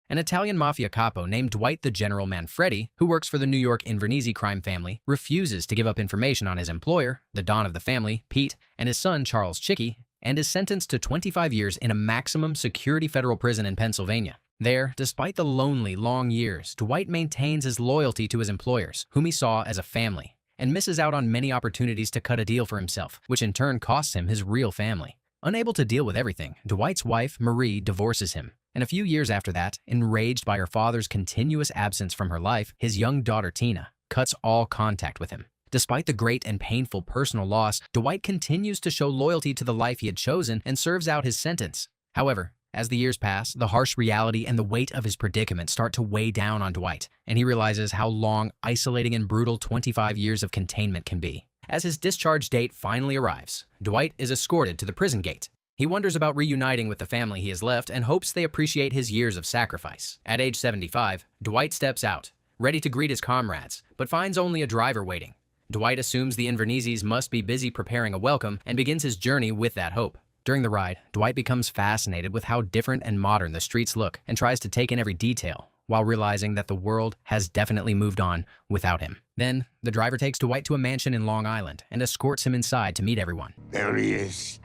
An Italian mafia capo named Dwight the General Manfredi, who works for the New York Inverness crime family, refuses to give up information on his employer, the Don of the family, Pete, and his son, Charles Chicky, and is sentenced to 25 years in a maximum security federal prison in Pennsylvania. There, despite the lonely, long years, Dwight maintains his loyalty to his employers, whom he saw as a family, and misses out on many opportunities to cut a deal for himself, which in turn costs him his real family. Unable to deal with everything, Dwight's wife, Marie, divorces him. And a few years after that, enraged by her father's continuous absence from her life, his young daughter, Tina, cuts all contact with him. Despite the great and painful personal loss, Dwight continues to show loyalty to the life he had chosen and serves out his sentence. However, as the years pass, the harsh reality and the weight of his predicament start to weigh down on Dwight, and he realizes how long, isolating, and brutal 25 years of containment can be. As his discharge date finally arrives, Dwight is escorted to the prison gate. He wonders about reuniting with the family he has left and hopes they appreciate his years of sacrifice. At age 75, Dwight steps out, ready to greet his comrades, but finds only a driver waiting. Dwight assumes the Invernesses must be busy preparing a welcome and begins his journey with that hope. During the ride, Dwight becomes fascinated with how different and modern the streets look and tries to take in every detail, while realizing that the world has definitely moved on without him. Then, the driver takes Dwight to a mansion in Long Island and escorts him inside to meet everyone. There he is.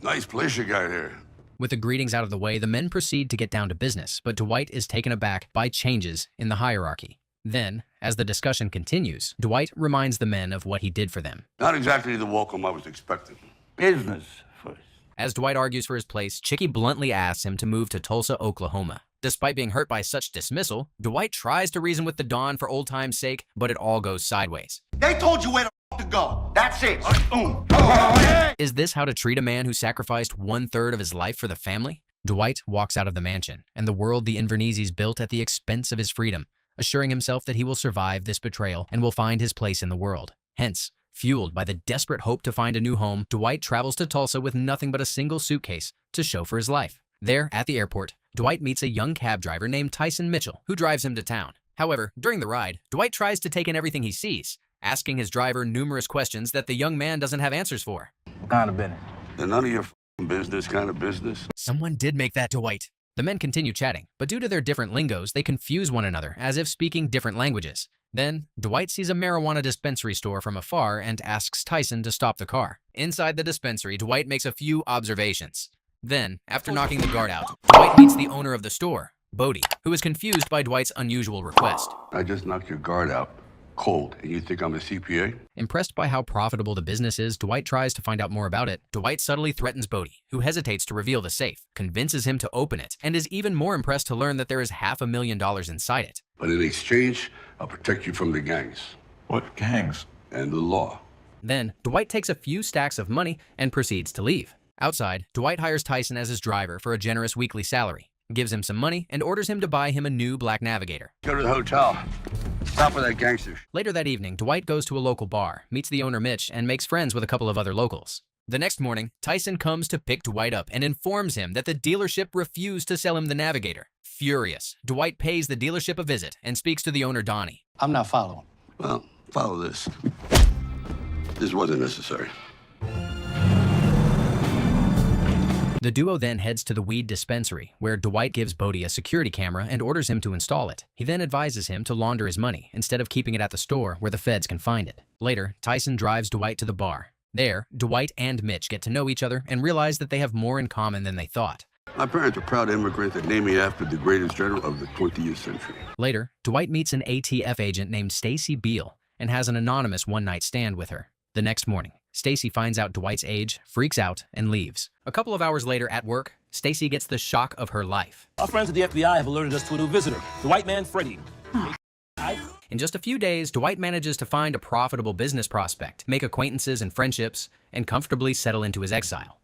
Nice place you got here. With the greetings out of the way, the men proceed to get down to business, but Dwight is taken aback by changes in the hierarchy. Then, as the discussion continues, Dwight reminds the men of what he did for them. Not exactly the welcome I was expecting. Business first. As Dwight argues for his place, Chicky bluntly asks him to move to Tulsa, Oklahoma. Despite being hurt by such dismissal, Dwight tries to reason with the Don for old time's sake, but it all goes sideways. They told you where to go. That's it. Is this how to treat a man who sacrificed 1/3 of his life for the family? Dwight walks out of the mansion and the world the Invernesses built at the expense of his freedom, assuring himself that he will survive this betrayal and will find his place in the world. Hence, fueled by the desperate hope to find a new home, Dwight travels to Tulsa with nothing but a single suitcase to show for his life. There, at the airport, Dwight meets a young cab driver named Tyson Mitchell, who drives him to town. However, during the ride, Dwight tries to take in everything he sees, asking his driver numerous questions that the young man doesn't have answers for. What kind of business? And none of your business kind of business. Someone did make that Dwight. The men continue chatting, but due to their different lingos, they confuse one another, as if speaking different languages. Then, Dwight sees a marijuana dispensary store from afar and asks Tyson to stop the car. Inside the dispensary, Dwight makes a few observations. Then, after knocking the guard out, Dwight meets the owner of the store, Bodie, who is confused by Dwight's unusual request. I just knocked your guard out. Cold, and you think I'm a CPA? Impressed by how profitable the business is, Dwight tries to find out more about it. Dwight subtly threatens Bodie, who hesitates to reveal the safe, convinces him to open it, and is even more impressed to learn that there is $500,000 inside it. But in exchange, I'll protect you from the gangs. What gangs? And the law. Then, Dwight takes a few stacks of money and proceeds to leave. Outside, Dwight hires Tyson as his driver for a generous weekly salary, gives him some money, and orders him to buy him a new black Navigator. Go to the hotel. Stop with that gangster. Later that evening, Dwight goes to a local bar, meets the owner Mitch, and makes friends with a couple of other locals. The next morning, Tyson comes to pick Dwight up and informs him that the dealership refused to sell him the Navigator. Furious, Dwight pays the dealership a visit and speaks to the owner Donnie. I'm not following. Well, follow this. This wasn't necessary. The duo then heads to the weed dispensary, where Dwight gives Bodie a security camera and orders him to install it. He then advises him to launder his money instead of keeping it at the store where the feds can find it. Later, Tyson drives Dwight to the bar. There, Dwight and Mitch get to know each other and realize that they have more in common than they thought. My parents are proud immigrants that named me after the greatest general of the 20th century. Later, Dwight meets an ATF agent named Stacy Beal and has an anonymous one-night stand with her. The next morning, Stacy finds out Dwight's age, freaks out, and leaves. A couple of hours later at work, Stacy gets the shock of her life. Our friends at the FBI have alerted us to a new visitor, the white man Freddy. In just a few days, Dwight manages to find a profitable business prospect, make acquaintances and friendships, and comfortably settle into his exile.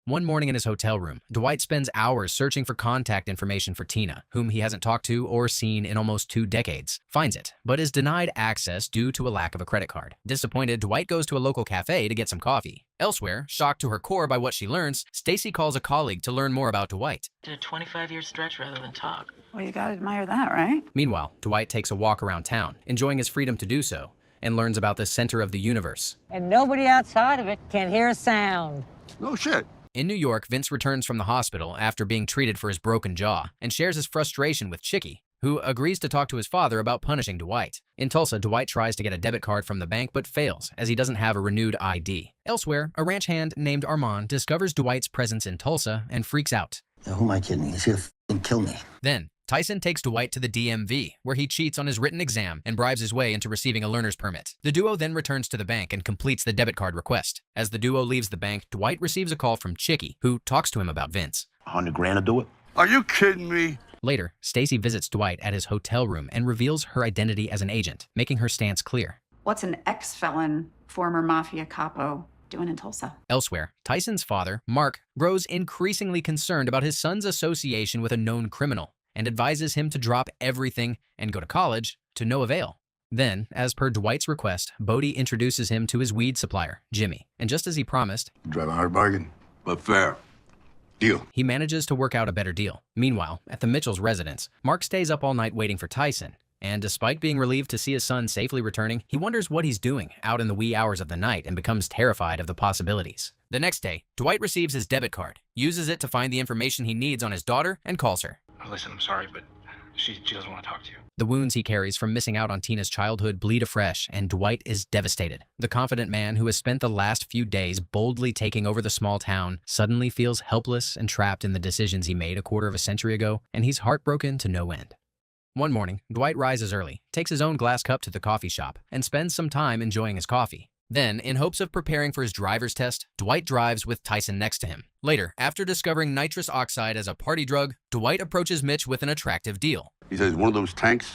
One morning in his hotel room, Dwight spends hours searching for contact information for Tina, whom he hasn't talked to or seen in almost 2 decades. Finds it, but is denied access due to a lack of a credit card. Disappointed, Dwight goes to a local cafe to get some coffee. Elsewhere, shocked to her core by what she learns, Stacy calls a colleague to learn more about Dwight. Did a 25-year stretch rather than talk. Well, you gotta admire that, right? Meanwhile, Dwight takes a walk around town, enjoying his freedom to do so, and learns about the center of the universe. And nobody outside of it can hear a sound. No shit. In New York, Vince returns from the hospital after being treated for his broken jaw and shares his frustration with Chicky, who agrees to talk to his father about punishing Dwight. In Tulsa, Dwight tries to get a debit card from the bank but fails as he doesn't have a renewed ID. Elsewhere, a ranch hand named Armand discovers Dwight's presence in Tulsa and freaks out. Who am I kidding? He's here to kill me. Then, Tyson takes Dwight to the DMV, where he cheats on his written exam and bribes his way into receiving a learner's permit. The duo then returns to the bank and completes the debit card request. As the duo leaves the bank, Dwight receives a call from Chicky, who talks to him about Vince. $100,000 to do it? Are you kidding me? Later, Stacy visits Dwight at his hotel room and reveals her identity as an agent, making her stance clear. What's an ex-felon, former mafia capo doing in Tulsa? Elsewhere, Tyson's father, Mark, grows increasingly concerned about his son's association with a known criminal and advises him to drop everything and go to college, to no avail. Then, as per Dwight's request, Bodie introduces him to his weed supplier, Jimmy, and just as he promised, Drive a hard bargain, but fair. Deal. he manages to work out a better deal. Meanwhile, at the Mitchell's residence, Mark stays up all night waiting for Tyson, and despite being relieved to see his son safely returning, he wonders what he's doing out in the wee hours of the night and becomes terrified of the possibilities. The next day, Dwight receives his debit card, uses it to find the information he needs on his daughter, and calls her. Listen, I'm sorry, but she doesn't want to talk to you. The wounds he carries from missing out on Tina's childhood bleed afresh, and Dwight is devastated. The confident man who has spent the last few days boldly taking over the small town suddenly feels helpless and trapped in the decisions he made a quarter of a century ago, and he's heartbroken to no end. One morning, Dwight rises early, takes his own glass cup to the coffee shop, and spends some time enjoying his coffee. Then, in hopes of preparing for his driver's test, Dwight drives with Tyson next to him. Later, after discovering nitrous oxide as a party drug, Dwight approaches Mitch with an attractive deal. He says one of those tanks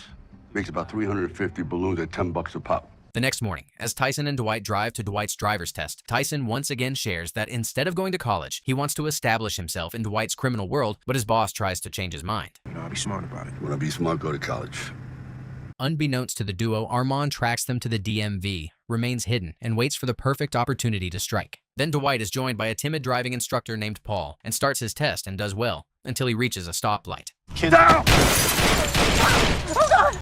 makes about 350 balloons at $10 a pop. The next morning, as Tyson and Dwight drive to Dwight's driver's test, Tyson once again shares that instead of going to college, he wants to establish himself in Dwight's criminal world, but his boss tries to change his mind. No, I'll be smart about it. When I be smart, go to college. Unbeknownst to the duo, Armand tracks them to the DMV, remains hidden, and waits for the perfect opportunity to strike. Then Dwight is joined by a timid driving instructor named Paul and starts his test and does well until he reaches a stoplight. Down!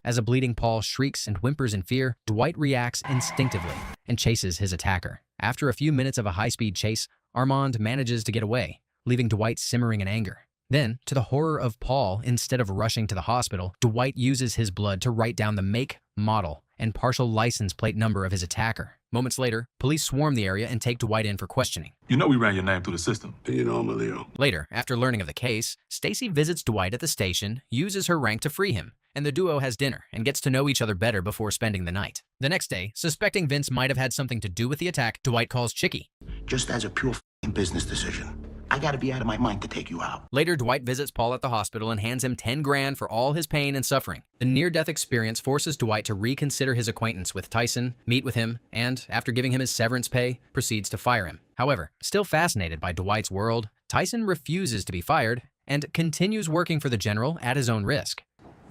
As a bleeding Paul shrieks and whimpers in fear, Dwight reacts instinctively and chases his attacker. After a few minutes of a high-speed chase, Armand manages to get away, leaving Dwight simmering in anger. Then, to the horror of Paul, instead of rushing to the hospital, Dwight uses his blood to write down the make, model, and partial license plate number of his attacker. Moments later, police swarm the area and take Dwight in for questioning. You know we ran your name through the system. And you know I'm a Leo. Later, after learning of the case, Stacy visits Dwight at the station, uses her rank to free him, and the duo has dinner and gets to know each other better before spending the night. The next day, suspecting Vince might have had something to do with the attack, Dwight calls Chicky. Just as a pure business decision, I gotta be out of my mind to take you out. Later, Dwight visits Paul at the hospital and hands him 10 grand for all his pain and suffering. The near-death experience forces Dwight to reconsider his acquaintance with Tyson, meet with him, and, after giving him his severance pay, proceeds to fire him. However, still fascinated by Dwight's world, Tyson refuses to be fired and continues working for the general at his own risk.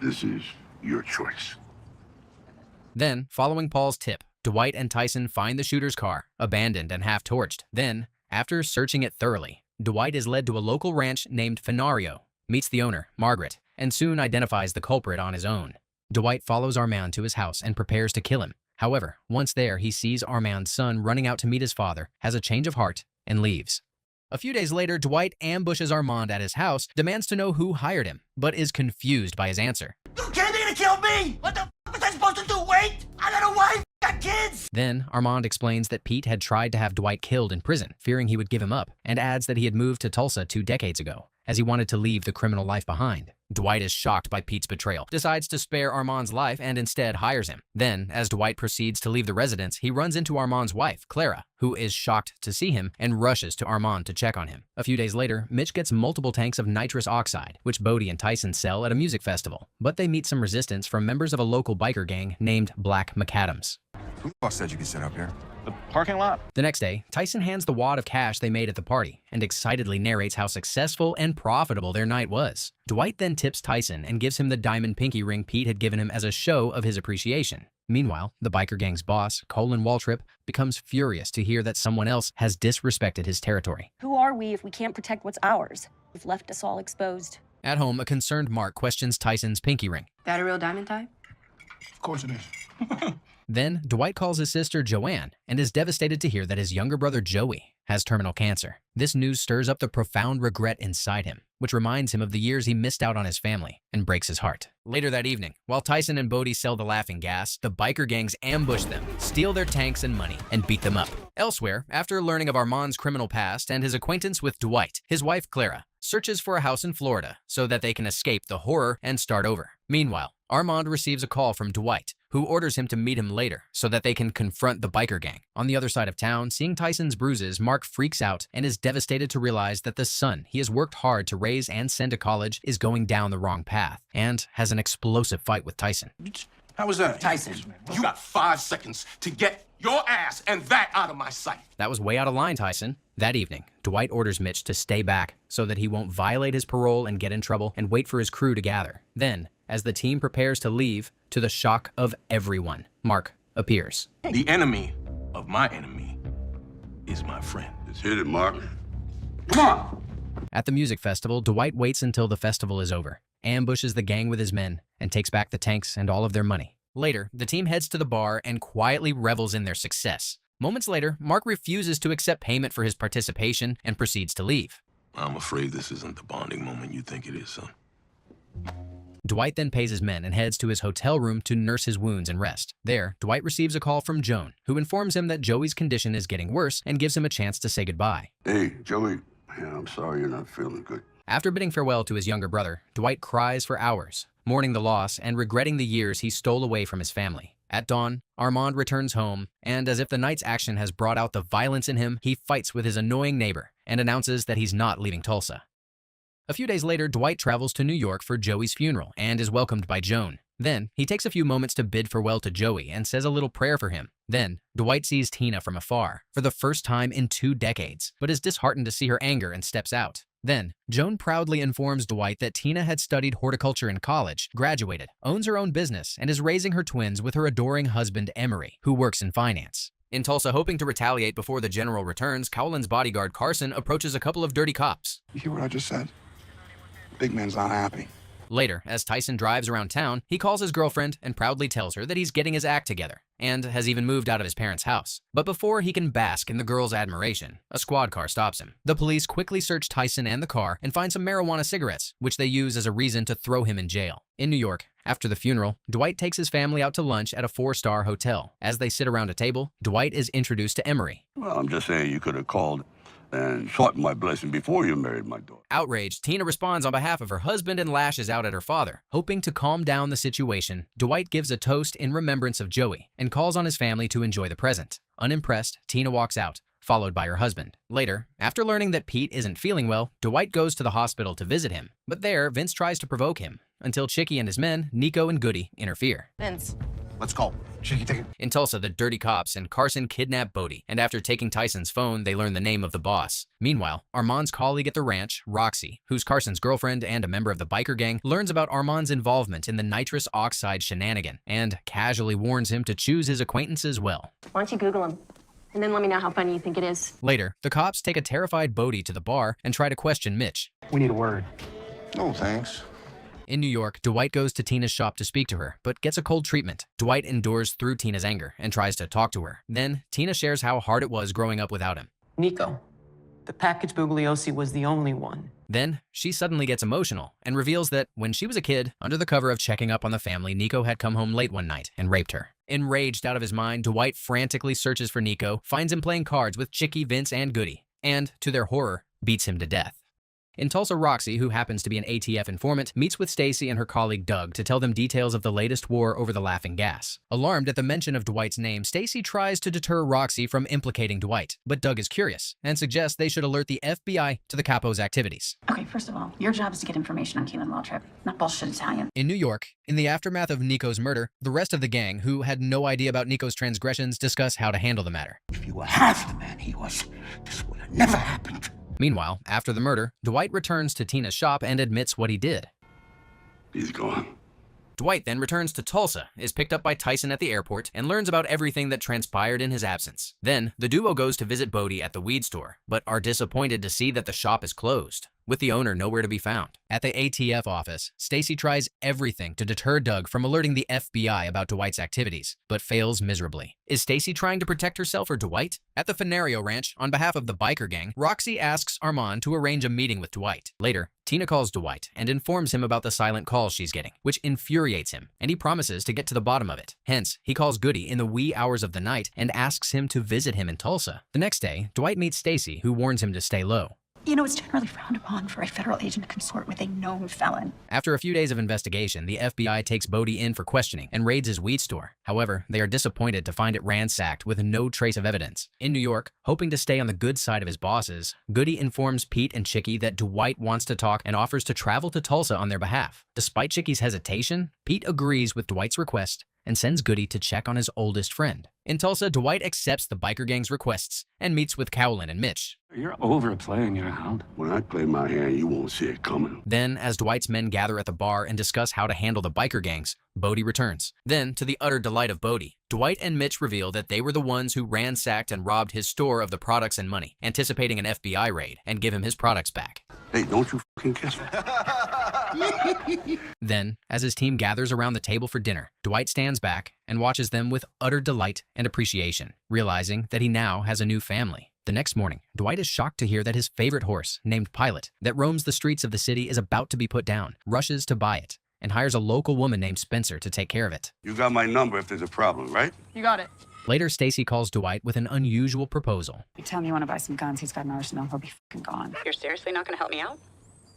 This is your choice. Then, following Paul's tip, Dwight and Tyson find the shooter's car, abandoned and half-torched. Then, after searching it thoroughly, Dwight is led to a local ranch named Fenario, meets the owner, Margaret, and soon identifies the culprit on his own. Dwight follows Armand to his house and prepares to kill him. However, once there, he sees Armand's son running out to meet his father, has a change of heart, and leaves. A few days later, Dwight ambushes Armand at his house, demands to know who hired him, but is confused by his answer. You came here to kill me! What the f*** was I supposed to do? Wait! I got a wife! Got kids! Then, Armand explains that Pete had tried to have Dwight killed in prison, fearing he would give him up, and adds that he had moved to Tulsa 2 decades ago, as he wanted to leave the criminal life behind. Dwight is shocked by Pete's betrayal, decides to spare Armand's life, and instead hires him. Then, as Dwight proceeds to leave the residence, he runs into Armand's wife, Clara, who is shocked to see him and rushes to Armand to check on him. A few days later, Mitch gets multiple tanks of nitrous oxide, which Bodie and Tyson sell at a music festival, but they meet some resistance from members of a local biker gang named Black McAdams. Who the fuck said you could sit up here? The parking lot? The next day, Tyson hands the wad of cash they made at the party and excitedly narrates how successful and profitable their night was. Dwight then tips Tyson and gives him the diamond pinky ring Pete had given him as a show of his appreciation. Meanwhile, the biker gang's boss, Colin Waltrip, becomes furious to hear that someone else has disrespected his territory. Who are we if we can't protect what's ours? You've left us all exposed. At home, a concerned Mark questions Tyson's pinky ring. That a real diamond type? Of course it is. Then, Dwight calls his sister Joanne and is devastated to hear that his younger brother Joey has terminal cancer. This news stirs up the profound regret inside him, which reminds him of the years he missed out on his family and breaks his heart. Later that evening, while Tyson and Bodie sell the laughing gas, the biker gangs ambush them, steal their tanks and money, and beat them up. Elsewhere, after learning of Armand's criminal past and his acquaintance with Dwight, his wife Clara searches for a house in Florida so that they can escape the horror and start over. Meanwhile, Armand receives a call from Dwight, who orders him to meet him later so that they can confront the biker gang. On the other side of town, seeing Tyson's bruises, Mark freaks out and is devastated to realize that the son he has worked hard to raise and send to college is going down the wrong path and has an explosive fight with Tyson. How was that? Tyson, you got 5 seconds to get your ass and that out of my sight. That was way out of line, Tyson. That evening, Dwight orders Mitch to stay back so that he won't violate his parole and get in trouble and wait for his crew to gather. Then, as the team prepares to leave, to the shock of everyone, Mark appears. The enemy of my enemy is my friend. Let's hit it, Mark. Come on. At the music festival, Dwight waits until the festival is over, ambushes the gang with his men, and takes back the tanks and all of their money. Later, the team heads to the bar and quietly revels in their success. Moments later, Mark refuses to accept payment for his participation and proceeds to leave. I'm afraid this isn't the bonding moment you think it is, son. Dwight then pays his men and heads to his hotel room to nurse his wounds and rest. There, Dwight receives a call from Joan, who informs him that Joey's condition is getting worse and gives him a chance to say goodbye. Hey, Joey. Yeah, I'm sorry you're not feeling good. After bidding farewell to his younger brother, Dwight cries for hours, mourning the loss and regretting the years he stole away from his family. At dawn, Armand returns home, and as if the night's action has brought out the violence in him, he fights with his annoying neighbor and announces that he's not leaving Tulsa. A few days later, Dwight travels to New York for Joey's funeral and is welcomed by Joan. Then, he takes a few moments to bid farewell to Joey and says a little prayer for him. Then, Dwight sees Tina from afar, for the first time in 2 decades, but is disheartened to see her anger and steps out. Then, Joan proudly informs Dwight that Tina had studied horticulture in college, graduated, owns her own business, and is raising her twins with her adoring husband Emery, who works in finance. In Tulsa, hoping to retaliate before the general returns, Cowlin's bodyguard Carson approaches a couple of dirty cops. You hear what I just said? Big man's not happy. Later, as Tyson drives around town, he calls his girlfriend and proudly tells her that he's getting his act together and has even moved out of his parents' house. But before he can bask in the girl's admiration, a squad car stops him. The police quickly search Tyson and the car and find some marijuana cigarettes, which they use as a reason to throw him in jail. In New York, after the funeral, Dwight takes his family out to lunch at a 4-star hotel. As they sit around a table, Dwight is introduced to Emery. Well, I'm just saying you could have called and sought my blessing before you married my daughter. Outraged, Tina responds on behalf of her husband and lashes out at her father. Hoping to calm down the situation, Dwight gives a toast in remembrance of Joey and calls on his family to enjoy the present. Unimpressed, Tina walks out, followed by her husband. Later, after learning that Pete isn't feeling well, Dwight goes to the hospital to visit him. But there, Vince tries to provoke him, until Chicky and his men, Nico and Goody, interfere. Vince. Let's go. Chicky, take it. In Tulsa, the dirty cops and Carson kidnap Bodie, and after taking Tyson's phone, they learn the name of the boss. Meanwhile, Armand's colleague at the ranch, Roxy, who's Carson's girlfriend and a member of the biker gang, learns about Armand's involvement in the nitrous oxide shenanigan and casually warns him to choose his acquaintances well. Why don't you Google him? And then let me know how funny you think it is. Later, the cops take a terrified Bodie to the bar and try to question Mitch. We need a word. No, thanks. In New York, Dwight goes to Tina's shop to speak to her, but gets a cold treatment. Dwight endures through Tina's anger and tries to talk to her. Then, Tina shares how hard it was growing up without him. Nico, the package Bugliosi was the only one. Then, she suddenly gets emotional and reveals that when she was a kid, under the cover of checking up on the family, Nico had come home late one night and raped her. Enraged out of his mind, Dwight frantically searches for Nico, finds him playing cards with Chicky, Vince, and Goody, and, to their horror, beats him to death. In Tulsa, Roxy, who happens to be an ATF informant, meets with Stacy and her colleague Doug to tell them details of the latest war over the laughing gas. Alarmed at the mention of Dwight's name, Stacy tries to deter Roxy from implicating Dwight, but Doug is curious and suggests they should alert the FBI to the capo's activities. Okay, first of all, your job is to get information on Keelan Waltrip, not bullshit Italian. In New York, in the aftermath of Nico's murder, the rest of the gang, who had no idea about Nico's transgressions, discuss how to handle the matter. If you were half the man he was, this would have never happened. Meanwhile, after the murder, Dwight returns to Tina's shop and admits what he did. He's gone. Dwight then returns to Tulsa, is picked up by Tyson at the airport, and learns about everything that transpired in his absence. Then, the duo goes to visit Bodie at the weed store, but are disappointed to see that the shop is closed. with the owner nowhere to be found. At the ATF office, Stacy tries everything to deter Doug from alerting the FBI about Dwight's activities, but fails miserably. Is Stacy trying to protect herself or Dwight? At the Fenario Ranch, on behalf of the biker gang, Roxy asks Armand to arrange a meeting with Dwight. Later, Tina calls Dwight and informs him about the silent calls she's getting, which infuriates him, and he promises to get to the bottom of it. Hence, he calls Goody in the wee hours of the night and asks him to visit him in Tulsa. The next day, Dwight meets Stacy, who warns him to stay low. You know, it's generally frowned upon for a federal agent to consort with a known felon. After a few days of investigation, the FBI takes Bodie in for questioning and raids his weed store. However, they are disappointed to find it ransacked with no trace of evidence. In New York, hoping to stay on the good side of his bosses, Goody informs Pete and Chicky that Dwight wants to talk and offers to travel to Tulsa on their behalf. Despite Chicky's hesitation, Pete agrees with Dwight's request and sends Goody to check on his oldest friend. In Tulsa, Dwight accepts the biker gang's requests and meets with Cowlin and Mitch. You're overplaying your hand. When I play my hand, you won't see it coming. Then, as Dwight's men gather at the bar and discuss how to handle the biker gangs, Bodie returns. Then, to the utter delight of Bodie, Dwight and Mitch reveal that they were the ones who ransacked and robbed his store of the products and money, anticipating an FBI raid, and give him his products back. Hey, don't you fucking kiss me. Then, as his team gathers around the table for dinner, Dwight stands back and watches them with utter delight and appreciation, realizing that he now has a new family. The next morning, Dwight is shocked to hear that his favorite horse, named Pilot, that roams the streets of the city is about to be put down, rushes to buy it, and hires a local woman named Spencer to take care of it. You got my number if there's a problem, right? You got it. Later, Stacy calls Dwight with an unusual proposal. You tell him you want to buy some guns, he's got an arsenal, he'll be fucking gone. You're seriously not going to help me out?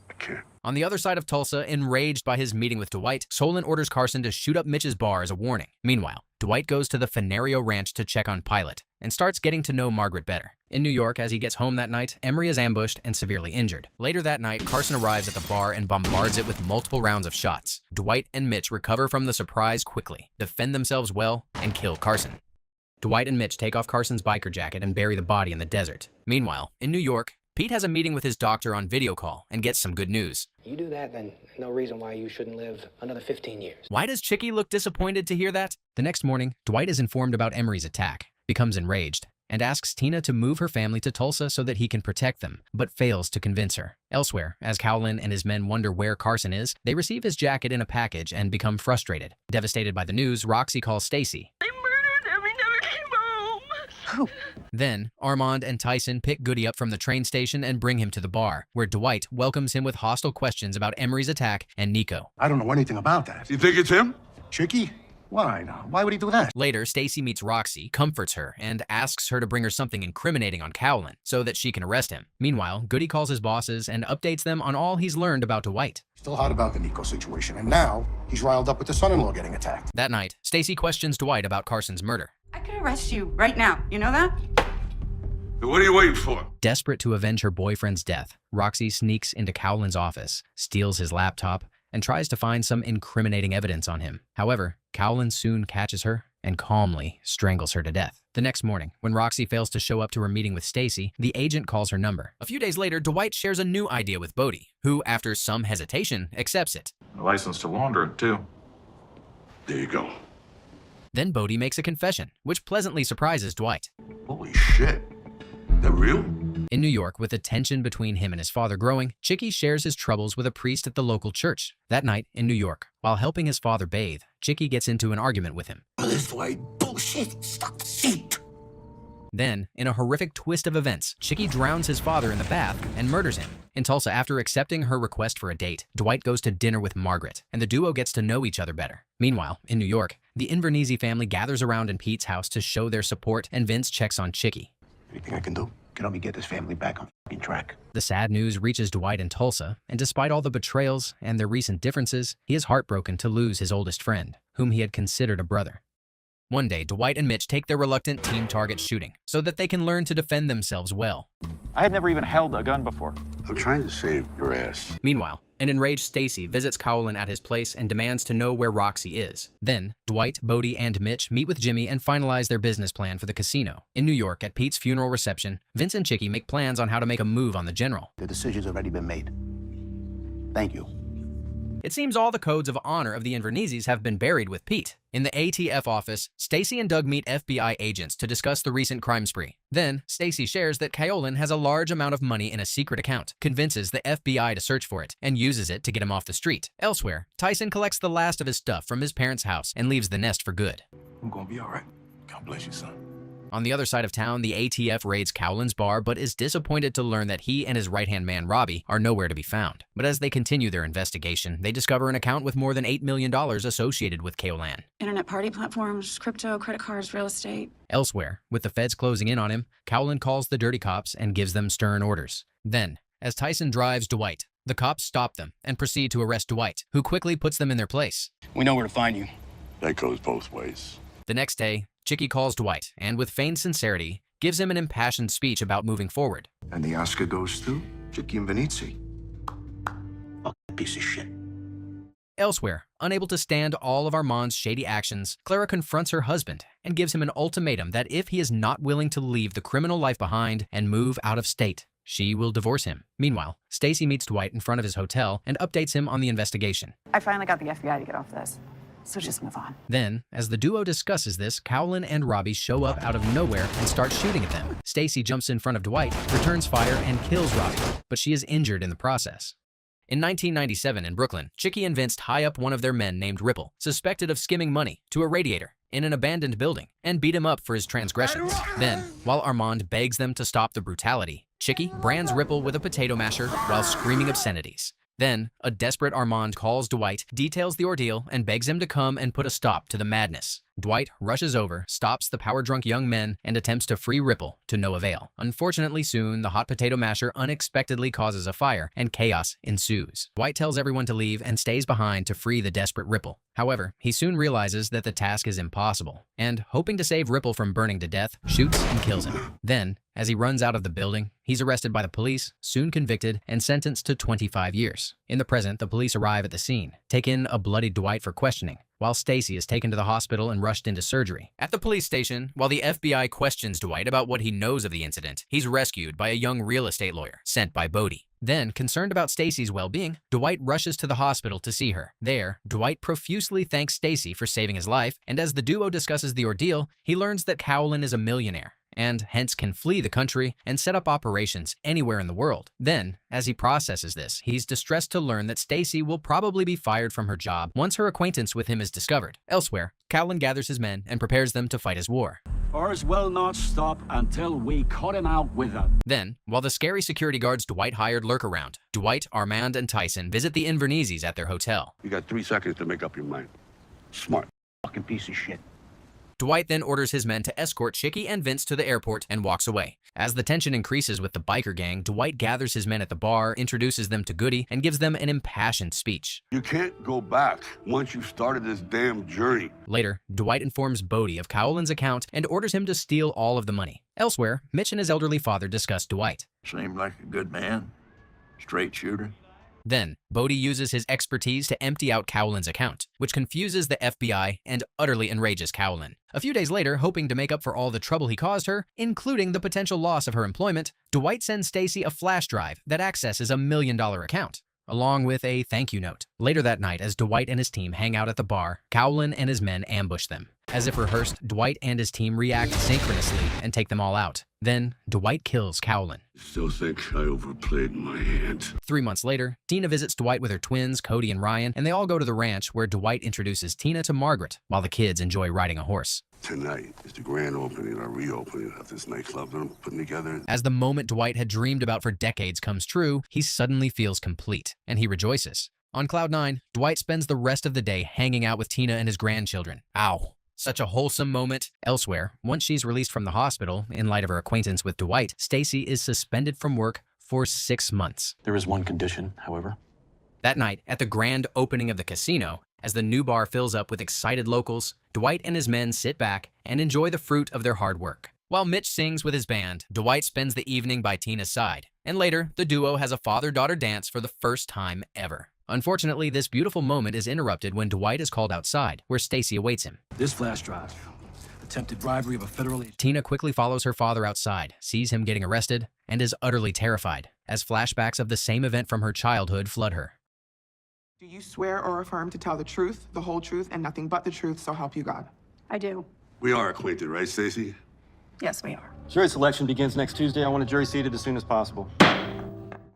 I can't. On the other side of Tulsa, enraged by his meeting with Dwight, Solon orders Carson to shoot up Mitch's bar as a warning. Meanwhile, Dwight goes to the Fenario Ranch to check on Pilot and starts getting to know Margaret better. In New York, as he gets home that night, Emery is ambushed and severely injured. Later that night, Carson arrives at the bar and bombards it with multiple rounds of shots. Dwight and Mitch recover from the surprise quickly, defend themselves well, and kill Carson. Dwight and Mitch take off Carson's biker jacket and bury the body in the desert. Meanwhile, in New York, Pete has a meeting with his doctor on video call and gets some good news. You do that, then no reason why you shouldn't live another 15 years. Why does Chicky look disappointed to hear that? The next morning, Dwight is informed about Emery's attack, becomes enraged, and asks Tina to move her family to Tulsa so that he can protect them, but fails to convince her. Elsewhere, as Cowlin and his men wonder where Carson is, they receive his jacket in a package and become frustrated. Devastated by the news, Roxy calls Stacy. Then, Armand and Tyson pick Goody up from the train station and bring him to the bar, where Dwight welcomes him with hostile questions about Emery's attack and Nico. I don't know anything about that. You think it's him? Chicky? Why now? Why would he do that? Later, Stacy meets Roxy, comforts her, and asks her to bring her something incriminating on Cowlin so that she can arrest him. Meanwhile, Goody calls his bosses and updates them on all he's learned about Dwight. Still hot about the Nico situation, and now he's riled up with the son-in-law getting attacked. That night, Stacy questions Dwight about Carson's murder. I could arrest you right now, you know that? What are you waiting for? Desperate to avenge her boyfriend's death, Roxy sneaks into Cowlin's office, steals his laptop, and tries to find some incriminating evidence on him. However, Cowlin soon catches her and calmly strangles her to death. The next morning, when Roxy fails to show up to her meeting with Stacy, the agent calls her number. A few days later, Dwight shares a new idea with Bodie, who, after some hesitation, accepts it. A license to launder it, too. There you go. Then Bodie makes a confession, which pleasantly surprises Dwight. Holy shit. That real? In New York, with the tension between him and his father growing, Chicky shares his troubles with a priest at the local church. That night, in New York, while helping his father bathe, Chicky gets into an argument with him. Oh, this white bullshit. Stop the seat. Then, in a horrific twist of events, Chicky drowns his father in the bath and murders him. In Tulsa, after accepting her request for a date, Dwight goes to dinner with Margaret, and the duo gets to know each other better. Meanwhile, in New York, the Invernizzi family gathers around in Pete's house to show their support, and Vince checks on Chicky. Anything I can do? Can help me get this family back on fucking track. The sad news reaches Dwight in Tulsa, and despite all the betrayals and their recent differences, he is heartbroken to lose his oldest friend, whom he had considered a brother. One day, Dwight and Mitch take their reluctant team target shooting so that they can learn to defend themselves well. I had never even held a gun before. I'm trying to save your ass. Meanwhile, an enraged Stacy visits Cowlin at his place and demands to know where Roxy is. Then, Dwight, Bodie, and Mitch meet with Jimmy and finalize their business plan for the casino. In New York, at Pete's funeral reception, Vince and Chicky make plans on how to make a move on the general. The decision's already been made. Thank you. It seems all the codes of honor of the Invernizis have been buried with Pete. In the ATF office, Stacy and Doug meet FBI agents to discuss the recent crime spree. Then, Stacy shares that Kaolin has a large amount of money in a secret account, convinces the FBI to search for it, and uses it to get him off the street. Elsewhere, Tyson collects the last of his stuff from his parents' house and leaves the nest for good. I'm gonna be all right. God bless you, son. On the other side of town, the ATF raids Kaolin's bar but is disappointed to learn that he and his right-hand man, Robbie, are nowhere to be found. But as they continue their investigation, they discover an account with more than $8 million associated with Kaolin. Internet party platforms, crypto, credit cards, real estate. Elsewhere, with the feds closing in on him, Kaolin calls the dirty cops and gives them stern orders. Then, as Tyson drives Dwight, the cops stop them and proceed to arrest Dwight, who quickly puts them in their place. We know where to find you. That goes both ways. The next day, Chicky calls Dwight and, with feigned sincerity, gives him an impassioned speech about moving forward. And the Oscar goes to Chicky and Venezia. Fucking piece of shit. Elsewhere, unable to stand all of Armand's shady actions, Clara confronts her husband and gives him an ultimatum that if he is not willing to leave the criminal life behind and move out of state, she will divorce him. Meanwhile, Stacy meets Dwight in front of his hotel and updates him on the investigation. I finally got the FBI to get off this, so just move on. Then, as the duo discusses this, Kaolin and Robbie show up out of nowhere and start shooting at them. Stacy jumps in front of Dwight, returns fire, and kills Robbie, but she is injured in the process. In 1997 in Brooklyn, Chicky and Vince tie up one of their men named Ripple, suspected of skimming money, to a radiator in an abandoned building and beat him up for his transgressions. Then, while Armand begs them to stop the brutality, Chicky brands Ripple with a potato masher while screaming obscenities. Then, a desperate Armand calls Dwight, details the ordeal, and begs him to come and put a stop to the madness. Dwight rushes over, stops the power-drunk young men, and attempts to free Ripple, to no avail. Unfortunately, soon, the hot potato masher unexpectedly causes a fire, and chaos ensues. Dwight tells everyone to leave and stays behind to free the desperate Ripple. However, he soon realizes that the task is impossible, and, hoping to save Ripple from burning to death, shoots and kills him. Then, as he runs out of the building, he's arrested by the police, soon convicted, and sentenced to 25 years. In the present, the police arrive at the scene, take in a bloody Dwight for questioning, while Stacy is taken to the hospital and rushed into surgery. At the police station, while the FBI questions Dwight about what he knows of the incident, he's rescued by a young real estate lawyer sent by Bodie. Then, concerned about Stacy's well-being, Dwight rushes to the hospital to see her. There, Dwight profusely thanks Stacy for saving his life, and as the duo discusses the ordeal, he learns that Kaolin is a millionaire, and hence can flee the country and set up operations anywhere in the world. Then, as he processes this, he's distressed to learn that Stacy will probably be fired from her job once her acquaintance with him is discovered. Elsewhere, Kaolin gathers his men and prepares them to fight his war. Ours will not stop until we cut him out with them. Then, while the scary security guards Dwight hired lurk around, Dwight, Armand, and Tyson visit the Invernizis at their hotel. You got 3 seconds to make up your mind. Smart. Fucking piece of shit. Dwight then orders his men to escort Chicky and Vince to the airport and walks away. As the tension increases with the biker gang, Dwight gathers his men at the bar, introduces them to Goody, and gives them an impassioned speech. You can't go back once you've started this damn journey. Later, Dwight informs Bodie of Kaolin's account and orders him to steal all of the money. Elsewhere, Mitch and his elderly father discuss Dwight. Seemed like a good man. Straight shooter. Then, Bodie uses his expertise to empty out Kaolin's account, which confuses the FBI and utterly enrages Kaolin. A few days later, hoping to make up for all the trouble he caused her, including the potential loss of her employment, Dwight sends Stacy a flash drive that accesses a $1 million account, along with a thank you note. Later that night, as Dwight and his team hang out at the bar, Kaolin and his men ambush them. As if rehearsed, Dwight and his team react synchronously and take them all out. Then, Dwight kills Kaolin. Still think I overplayed my hand. 3 months later, Tina visits Dwight with her twins, Cody and Ryan, and they all go to the ranch where Dwight introduces Tina to Margaret, while the kids enjoy riding a horse. Tonight is the grand opening or reopening of this nightclub that I'm putting together. As the moment Dwight had dreamed about for decades comes true, he suddenly feels complete, and he rejoices. On Cloud 9, Dwight spends the rest of the day hanging out with Tina and his grandchildren. Ow. Such a wholesome moment. Elsewhere, once she's released from the hospital, in light of her acquaintance with Dwight, Stacy is suspended from work for 6 months. There is one condition, however. That night, at the grand opening of the casino, as the new bar fills up with excited locals, Dwight and his men sit back and enjoy the fruit of their hard work. While Mitch sings with his band, Dwight spends the evening by Tina's side, and later, the duo has a father-daughter dance for the first time ever. Unfortunately, this beautiful moment is interrupted when Dwight is called outside, where Stacy awaits him. This flash drive. Attempted bribery of a federal agent. Tina quickly follows her father outside, sees him getting arrested, and is utterly terrified, as flashbacks of the same event from her childhood flood her. Do you swear or affirm to tell the truth, the whole truth, and nothing but the truth, so help you God? I do. We are acquainted, right, Stacy? Yes, we are. Jury selection begins next Tuesday. I want a jury seated as soon as possible.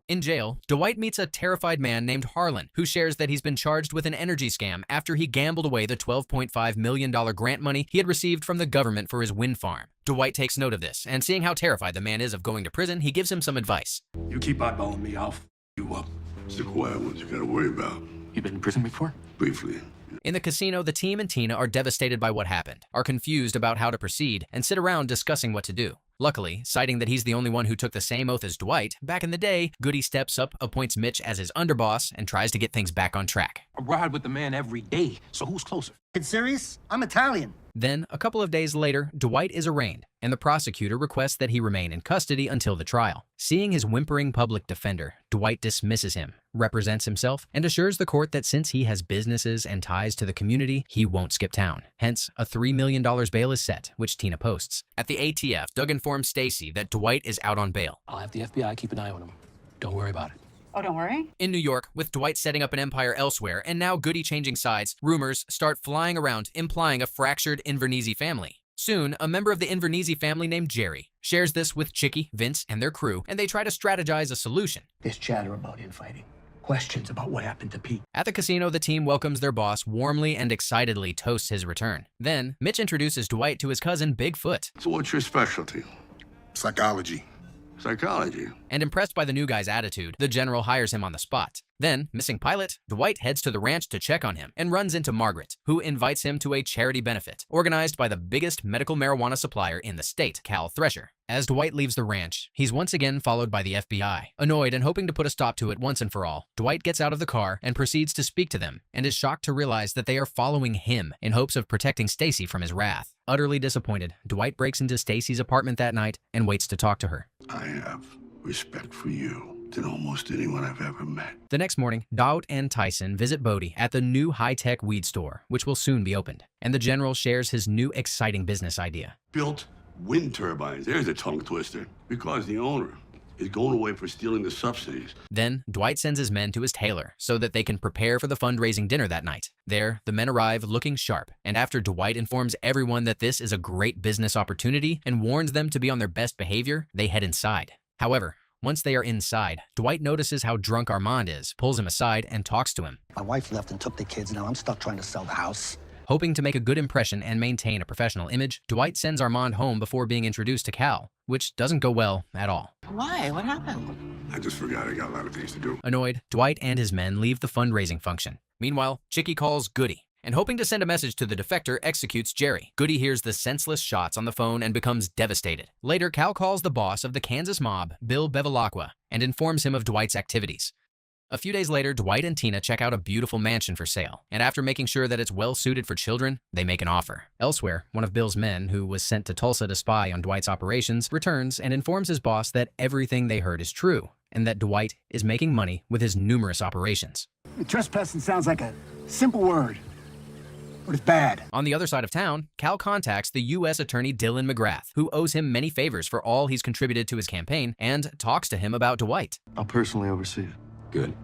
In jail, Dwight meets a terrified man named Harlan, who shares that he's been charged with an energy scam after he gambled away the $12.5 million grant money he had received from the government for his wind farm. Dwight takes note of this, and seeing how terrified the man is of going to prison, he gives him some advice. You keep eyeballing me, I'll f you up. It's the quiet ones you gotta worry about. You been in prison before? Briefly. In the casino, the team and Tina are devastated by what happened, are confused about how to proceed, and sit around discussing what to do. Luckily, citing that he's the only one who took the same oath as Dwight, back in the day, Goody steps up, appoints Mitch as his underboss, and tries to get things back on track. I ride with the man every day, so who's closer? It's serious? I'm Italian. Then, a couple of days later, Dwight is arraigned, and the prosecutor requests that he remain in custody until the trial. Seeing his whimpering public defender, Dwight dismisses him, represents himself, and assures the court that since he has businesses and ties to the community, he won't skip town. Hence, a $3 million bail is set, which Tina posts. At the ATF, Doug informs Stacy that Dwight is out on bail. I'll have the FBI keep an eye on him. Don't worry about it. Oh, don't worry. In New York, with Dwight setting up an empire elsewhere and now Goody changing sides, rumors start flying around implying a fractured Invernizzi family. Soon, a member of the Invernizzi family named Jerry shares this with Chicky, Vince, and their crew, and they try to strategize a solution. There's chatter about infighting. Questions about what happened to Pete. At the casino, the team welcomes their boss, warmly and excitedly toasts his return. Then, Mitch introduces Dwight to his cousin, Bigfoot. So what's your specialty? Psychology. Psychology. And impressed by the new guy's attitude, the general hires him on the spot. Then, missing pilot, Dwight heads to the ranch to check on him and runs into Margaret, who invites him to a charity benefit organized by the biggest medical marijuana supplier in the state, Cal Thresher. As Dwight leaves the ranch, he's once again followed by the FBI. Annoyed and hoping to put a stop to it once and for all, Dwight gets out of the car and proceeds to speak to them, and is shocked to realize that they are following him in hopes of protecting Stacy from his wrath. Utterly disappointed, Dwight breaks into Stacy's apartment that night and waits to talk to her. I have respect for you than almost anyone I've ever met. The next morning, Dowd and Tyson visit Bodie at the new high-tech weed store, which will soon be opened, and the general shares his new exciting business idea. Built wind turbines. There's a tongue twister. Because the owner is going away for stealing the subsidies. Then, Dwight sends his men to his tailor so that they can prepare for the fundraising dinner that night. There, the men arrive looking sharp, and after Dwight informs everyone that this is a great business opportunity and warns them to be on their best behavior, they head inside. However, once they are inside, Dwight notices how drunk Armand is, pulls him aside, and talks to him. My wife left and took the kids. Now I'm stuck trying to sell the house. Hoping to make a good impression and maintain a professional image, Dwight sends Armand home before being introduced to Cal, which doesn't go well at all. Why? What happened? I just forgot I got a lot of things to do. Annoyed, Dwight and his men leave the fundraising function. Meanwhile, Chicky calls Goody, and hoping to send a message to the defector, executes Jerry. Goody hears the senseless shots on the phone and becomes devastated. Later, Cal calls the boss of the Kansas mob, Bill Bevilacqua, and informs him of Dwight's activities. A few days later, Dwight and Tina check out a beautiful mansion for sale, and after making sure that it's well-suited for children, they make an offer. Elsewhere, one of Bill's men, who was sent to Tulsa to spy on Dwight's operations, returns and informs his boss that everything they heard is true, and that Dwight is making money with his numerous operations. Trespassing sounds like a simple word, but it's bad. On the other side of town, Cal contacts the U.S. Attorney Dylan McGrath, who owes him many favors for all he's contributed to his campaign, and talks to him about Dwight. I'll personally oversee it. Good.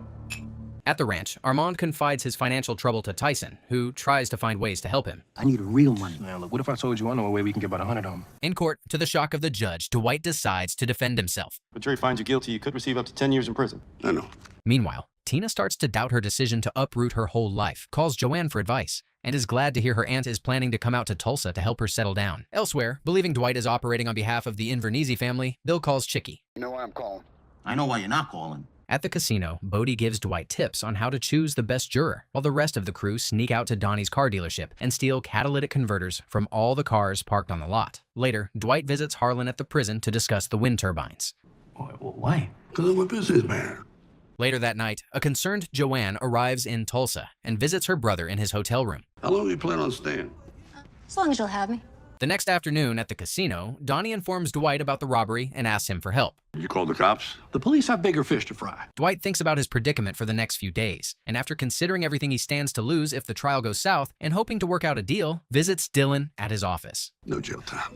At the ranch, Armand confides his financial trouble to Tyson, who tries to find ways to help him. I need real money. Man, look, what if I told you I know a way we can get about 100 on him? In court, to the shock of the judge, Dwight decides to defend himself. If the jury finds you guilty, you could receive up to 10 years in prison. I know. Meanwhile, Tina starts to doubt her decision to uproot her whole life, calls Joanne for advice, and is glad to hear her aunt is planning to come out to Tulsa to help her settle down. Elsewhere, believing Dwight is operating on behalf of the Invernizzi family, Bill calls Chicky. You know why I'm calling? I know why you're not calling. At the casino, Bodie gives Dwight tips on how to choose the best juror, while the rest of the crew sneak out to Donnie's car dealership and steal catalytic converters from all the cars parked on the lot. Later, Dwight visits Harlan at the prison to discuss the wind turbines. Why? Because I'm a businessman. Later that night, a concerned Joanne arrives in Tulsa and visits her brother in his hotel room. How long do you plan on staying? As long as you'll have me. The next afternoon at the casino, Donnie informs Dwight about the robbery and asks him for help. You called the cops? The police have bigger fish to fry. Dwight thinks about his predicament for the next few days, and after considering everything he stands to lose if the trial goes south and hoping to work out a deal, visits Dylan at his office. No jail time.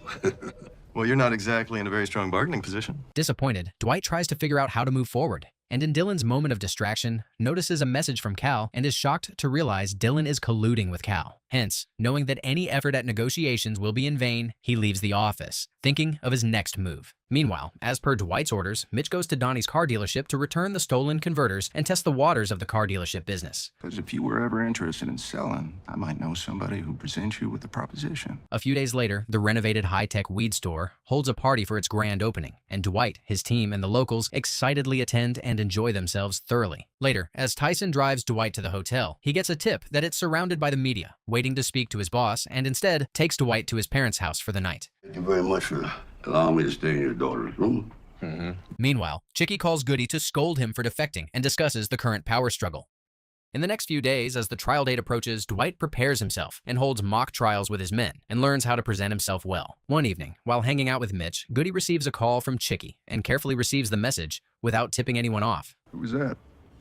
Well, you're not exactly in a very strong bargaining position. Disappointed, Dwight tries to figure out how to move forward and in Dylan's moment of distraction, notices a message from Cal and is shocked to realize Dylan is colluding with Cal. Hence, knowing that any effort at negotiations will be in vain, he leaves the office, thinking of his next move. Meanwhile, as per Dwight's orders, Mitch goes to Donnie's car dealership to return the stolen converters and test the waters of the car dealership business. Because if you were ever interested in selling, I might know somebody who presents you with the proposition. A few days later, the renovated high-tech weed store holds a party for its grand opening, and Dwight, his team, and the locals excitedly attend and enjoy themselves thoroughly. Later, as Tyson drives Dwight to the hotel, he gets a tip that it's surrounded by the media, waiting to speak to his boss, and instead takes Dwight to his parents' house for the night. Thank you very much for allowing me to stay in your daughter's room. Meanwhile, Chicky calls Goody to scold him for defecting and discusses the current power struggle. In the next few days, as the trial date approaches, Dwight prepares himself and holds mock trials with his men and learns how to present himself well. One evening, while hanging out with Mitch, Goody receives a call from Chicky and carefully receives the message without tipping anyone off. Who was that?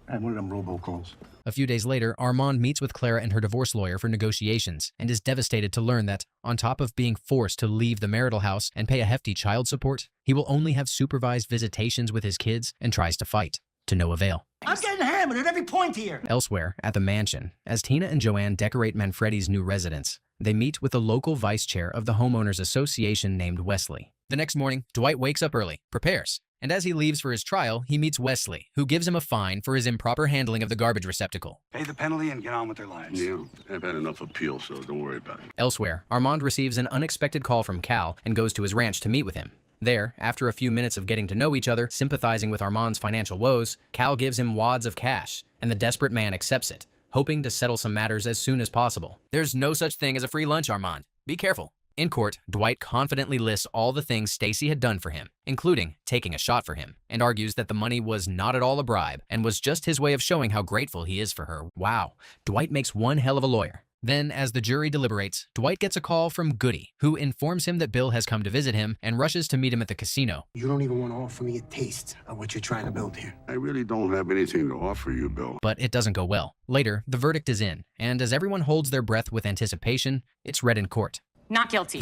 I had one of them robocalls. A few days later, Armand meets with Clara and her divorce lawyer for negotiations and is devastated to learn that, on top of being forced to leave the marital house and pay a hefty child support, he will only have supervised visitations with his kids and tries to fight, to no avail. I'm getting hammered at every point here. Elsewhere, at the mansion, as Tina and Joanne decorate Manfredi's new residence, they meet with the local vice chair of the homeowners association named Wesley. The next morning, Dwight wakes up early, prepares, and as he leaves for his trial, he meets Wesley, who gives him a fine for his improper handling of the garbage receptacle. Pay the penalty and get on with their lives. Yeah, I've had enough appeals, so don't worry about it. Elsewhere, Armand receives an unexpected call from Cal and goes to his ranch to meet with him. There, after a few minutes of getting to know each other, sympathizing with Armand's financial woes, Cal gives him wads of cash, and the desperate man accepts it, hoping to settle some matters as soon as possible. There's no such thing as a free lunch, Armand. Be careful. In court, Dwight confidently lists all the things Stacy had done for him, including taking a shot for him, and argues that the money was not at all a bribe and was just his way of showing how grateful he is for her. Wow, Dwight makes one hell of a lawyer. Then, as the jury deliberates, Dwight gets a call from Goody, who informs him that Bill has come to visit him and rushes to meet him at the casino. You don't even want to offer me a taste of what you're trying to build here. I really don't have anything to offer you, Bill. But it doesn't go well. Later, the verdict is in, and as everyone holds their breath with anticipation, it's read in court. Not guilty.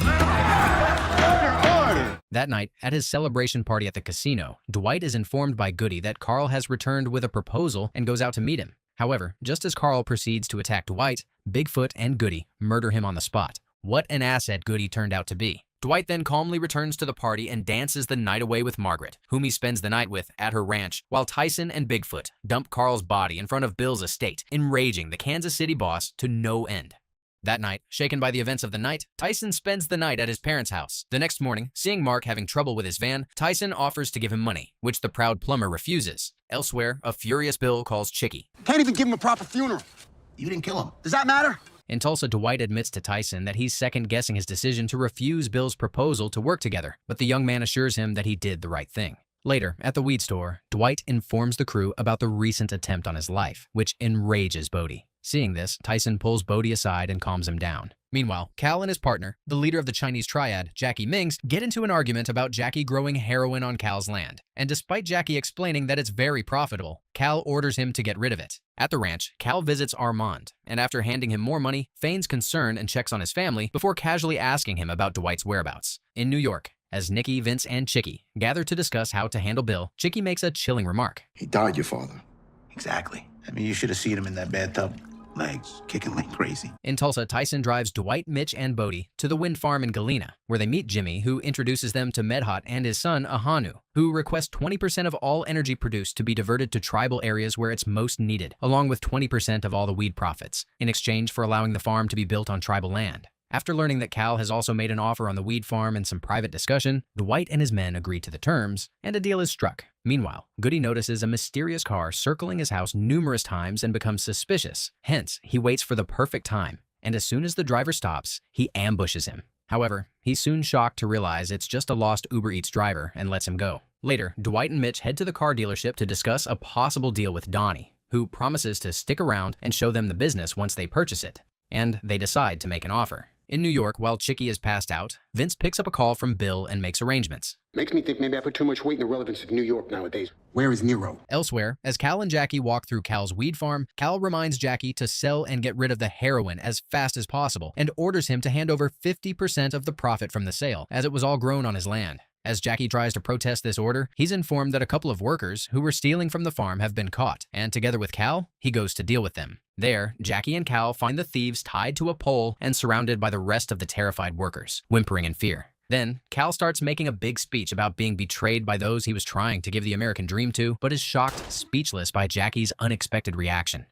That night, at his celebration party at the casino, Dwight is informed by Goody that Carl has returned with a proposal and goes out to meet him. However, just as Carl proceeds to attack Dwight, Bigfoot and Goody murder him on the spot. What an asset Goody turned out to be. Dwight then calmly returns to the party and dances the night away with Margaret, whom he spends the night with at her ranch, while Tyson and Bigfoot dump Carl's body in front of Bill's estate, enraging the Kansas City boss to no end. That night, shaken by the events of the night, Tyson spends the night at his parents' house. The next morning, seeing Mark having trouble with his van, Tyson offers to give him money, which the proud plumber refuses. Elsewhere, a furious Bill calls Chicky. Can't even give him a proper funeral. You didn't kill him. Does that matter? In Tulsa, Dwight admits to Tyson that he's second-guessing his decision to refuse Bill's proposal to work together, but the young man assures him that he did the right thing. Later, at the weed store, Dwight informs the crew about the recent attempt on his life, which enrages Bodie. Seeing this, Tyson pulls Bodie aside and calms him down. Meanwhile, Cal and his partner, the leader of the Chinese triad, Jackie Mings, get into an argument about Jackie growing heroin on Cal's land. And despite Jackie explaining that it's very profitable, Cal orders him to get rid of it. At the ranch, Cal visits Armand, and after handing him more money, feigns concern and checks on his family before casually asking him about Dwight's whereabouts. In New York, as Nikki, Vince, and Chicky gather to discuss how to handle Bill, Chicky makes a chilling remark. He died, your father. Exactly. I mean, you should have seen him in that bathtub. Legs kicking like crazy. In Tulsa, Tyson drives Dwight, Mitch, and Bodie to the wind farm in Galena, where they meet Jimmy, who introduces them to Medhot and his son, Ahanu, who request 20% of all energy produced to be diverted to tribal areas where it's most needed, along with 20% of all the weed profits, in exchange for allowing the farm to be built on tribal land. After learning that Cal has also made an offer on the weed farm and some private discussion, Dwight and his men agree to the terms, and a deal is struck. Meanwhile, Goody notices a mysterious car circling his house numerous times and becomes suspicious. Hence, he waits for the perfect time, and as soon as the driver stops, he ambushes him. However, he's soon shocked to realize it's just a lost Uber Eats driver and lets him go. Later, Dwight and Mitch head to the car dealership to discuss a possible deal with Donnie, who promises to stick around and show them the business once they purchase it. And they decide to make an offer. In New York, while Chicky is passed out, Vince picks up a call from Bill and makes arrangements. Makes me think maybe I put too much weight in the relevance of New York nowadays. Where is Nero? Elsewhere, as Cal and Jackie walk through Cal's weed farm, Cal reminds Jackie to sell and get rid of the heroin as fast as possible and orders him to hand over 50% of the profit from the sale, as it was all grown on his land. As Jackie tries to protest this order, he's informed that a couple of workers who were stealing from the farm have been caught, and together with Cal, he goes to deal with them. There, Jackie and Cal find the thieves tied to a pole and surrounded by the rest of the terrified workers, whimpering in fear. Then, Cal starts making a big speech about being betrayed by those he was trying to give the American dream to, but is shocked speechless by Jackie's unexpected reaction.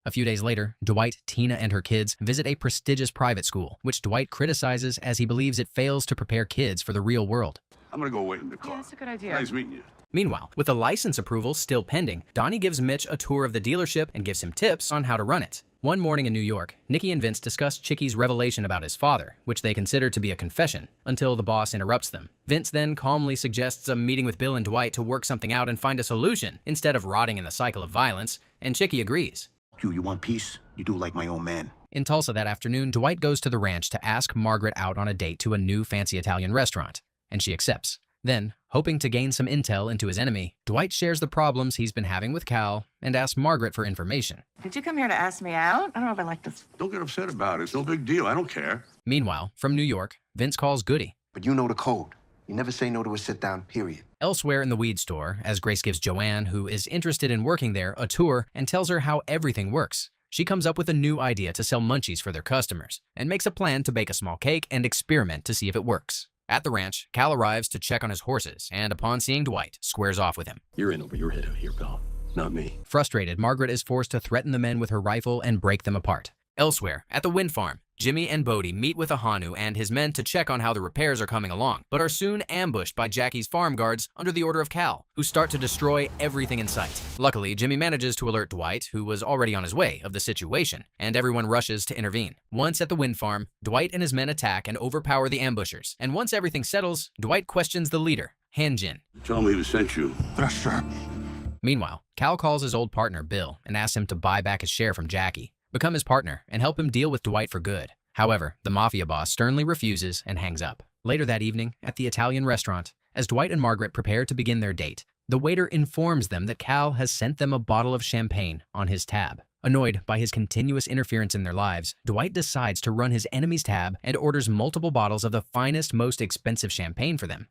A few days later, Dwight, Tina, and her kids visit a prestigious private school, which Dwight criticizes as he believes it fails to prepare kids for the real world. I'm gonna go wait in the car. Yeah, that's a good idea. Nice meeting you. Meanwhile, with the license approval still pending, Donnie gives Mitch a tour of the dealership and gives him tips on how to run it. One morning in New York, Nikki and Vince discuss Chicky's revelation about his father, which they consider to be a confession, until the boss interrupts them. Vince then calmly suggests a meeting with Bill and Dwight to work something out and find a solution, instead of rotting in the cycle of violence, and Chicky agrees. You want peace? You do like my old man. In Tulsa that afternoon, Dwight goes to the ranch to ask Margaret out on a date to a new fancy Italian restaurant, and she accepts. Then, hoping to gain some intel into his enemy, Dwight shares the problems he's been having with Cal and asks Margaret for information. Did you come here to ask me out? I don't know if I like this. Don't get upset about it. It's no big deal. I don't care. Meanwhile, from New York, Vince calls Goody. But you know the code. You never say no to a sit-down, period. Elsewhere in the weed store, as Grace gives Joanne, who is interested in working there, a tour and tells her how everything works, she comes up with a new idea to sell munchies for their customers and makes a plan to bake a small cake and experiment to see if it works. At the ranch, Cal arrives to check on his horses and, upon seeing Dwight, squares off with him. You're in over your head here, pal. Not me. Frustrated, Margaret is forced to threaten the men with her rifle and break them apart. Elsewhere, at the wind farm, Jimmy and Bodie meet with Ahanu and his men to check on how the repairs are coming along, but are soon ambushed by Jackie's farm guards under the order of Cal, who start to destroy everything in sight. Luckily, Jimmy manages to alert Dwight, who was already on his way, of the situation, and everyone rushes to intervene. Once at the wind farm, Dwight and his men attack and overpower the ambushers, and once everything settles, Dwight questions the leader, Hanjin. Tell me who sent you. Sure. Meanwhile, Cal calls his old partner, Bill, and asks him to buy back his share from Jackie, become his partner, and help him deal with Dwight for good. However, the mafia boss sternly refuses and hangs up. Later that evening, at the Italian restaurant, as Dwight and Margaret prepare to begin their date, the waiter informs them that Cal has sent them a bottle of champagne on his tab. Annoyed by his continuous interference in their lives, Dwight decides to run his enemy's tab and orders multiple bottles of the finest, most expensive champagne for them.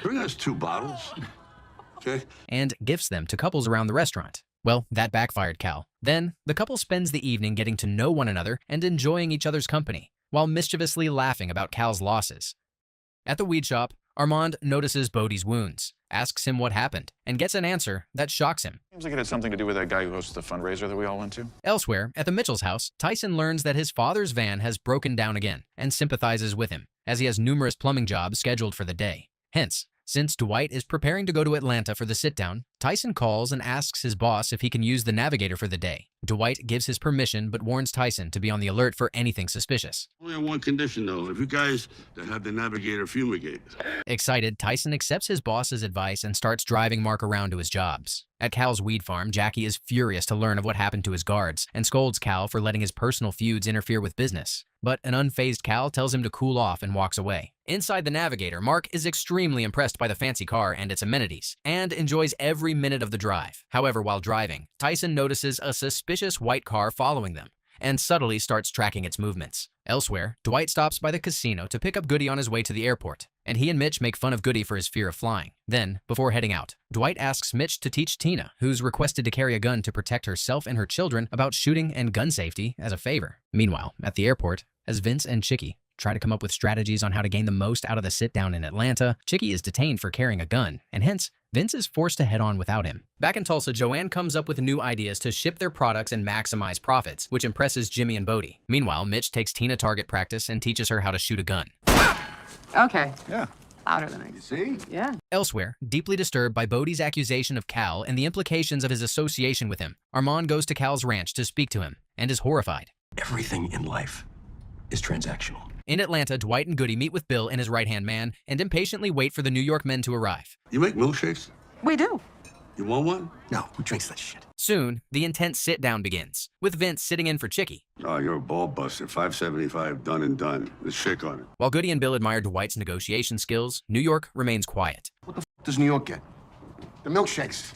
Bring us 2 bottles. Okay? And gifts them to couples around the restaurant. Well, that backfired Cal. Then, the couple spends the evening getting to know one another and enjoying each other's company, while mischievously laughing about Cal's losses. At the weed shop, Armand notices Bodie's wounds, asks him what happened, and gets an answer that shocks him. Seems like it had something to do with that guy who hosted the fundraiser that we all went to. Elsewhere, at the Mitchell's house, Tyson learns that his father's van has broken down again and sympathizes with him, as he has numerous plumbing jobs scheduled for the day. Hence, since Dwight is preparing to go to Atlanta for the sit-down, Tyson calls and asks his boss if he can use the navigator for the day. Dwight gives his permission but warns Tyson to be on the alert for anything suspicious. Only on one condition, though. If you guys have the navigator fumigate. Excited, Tyson accepts his boss's advice and starts driving Mark around to his jobs. At Cal's weed farm, Jackie is furious to learn of what happened to his guards and scolds Cal for letting his personal feuds interfere with business. But an unfazed Cal tells him to cool off and walks away. Inside the navigator, Mark is extremely impressed by the fancy car and its amenities, and enjoys every minute of the drive. However, while driving, Tyson notices a suspicious white car following them, and subtly starts tracking its movements. Elsewhere, Dwight stops by the casino to pick up Goody on his way to the airport, and he and Mitch make fun of Goody for his fear of flying. Then, before heading out, Dwight asks Mitch to teach Tina, who's requested to carry a gun to protect herself and her children, about shooting and gun safety as a favor. Meanwhile, at the airport, as Vince and Chicky try to come up with strategies on how to gain the most out of the sit-down in Atlanta, Chicky is detained for carrying a gun, and hence, Vince is forced to head on without him. Back in Tulsa, Joanne comes up with new ideas to ship their products and maximize profits, which impresses Jimmy and Bodie. Meanwhile, Mitch takes Tina target practice and teaches her how to shoot a gun. Okay. Yeah. Louder than I You see? Yeah. Elsewhere, deeply disturbed by Bodie's accusation of Cal and the implications of his association with him, Armand goes to Cal's ranch to speak to him and is horrified. Everything in life is transactional. In Atlanta, Dwight and Goody meet with Bill and his right-hand man and impatiently wait for the New York men to arrive. You make milkshakes? We do. You want one? No, who drinks that shit? Soon, the intense sit-down begins, with Vince sitting in for Chicky. Oh, you're a ball buster. $5.75, done and done. Let's shake on it. While Goody and Bill admire Dwight's negotiation skills, New York remains quiet. What the f does New York get? The milkshakes.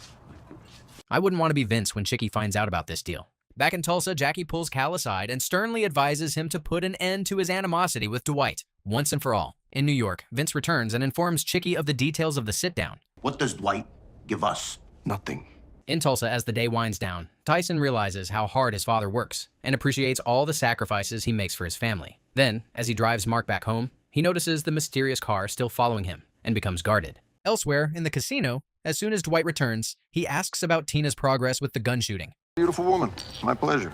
I wouldn't want to be Vince when Chicky finds out about this deal. Back in Tulsa, Jackie pulls Cal aside and sternly advises him to put an end to his animosity with Dwight, once and for all. In New York, Vince returns and informs Chicky of the details of the sit-down. What does Dwight give us? Nothing. In Tulsa, as the day winds down, Tyson realizes how hard his father works and appreciates all the sacrifices he makes for his family. Then, as he drives Mark back home, he notices the mysterious car still following him and becomes guarded. Elsewhere, in the casino, as soon as Dwight returns, he asks about Tina's progress with the gun shooting. Beautiful woman. My pleasure.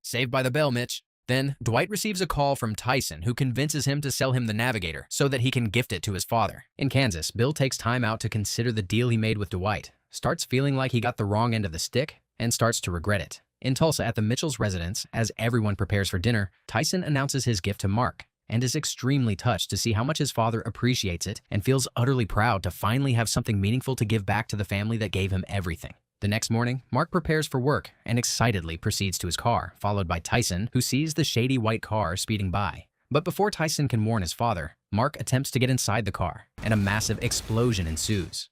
Saved by the bell, Mitch. Then, Dwight receives a call from Tyson, who convinces him to sell him the Navigator so that he can gift it to his father. In Kansas, Bill takes time out to consider the deal he made with Dwight, starts feeling like he got the wrong end of the stick, and starts to regret it. In Tulsa, at the Mitchell's residence, as everyone prepares for dinner, Tyson announces his gift to Mark and is extremely touched to see how much his father appreciates it and feels utterly proud to finally have something meaningful to give back to the family that gave him everything. The next morning, Mark prepares for work and excitedly proceeds to his car, followed by Tyson, who sees the shady white car speeding by. But before Tyson can warn his father, Mark attempts to get inside the car, and a massive explosion ensues.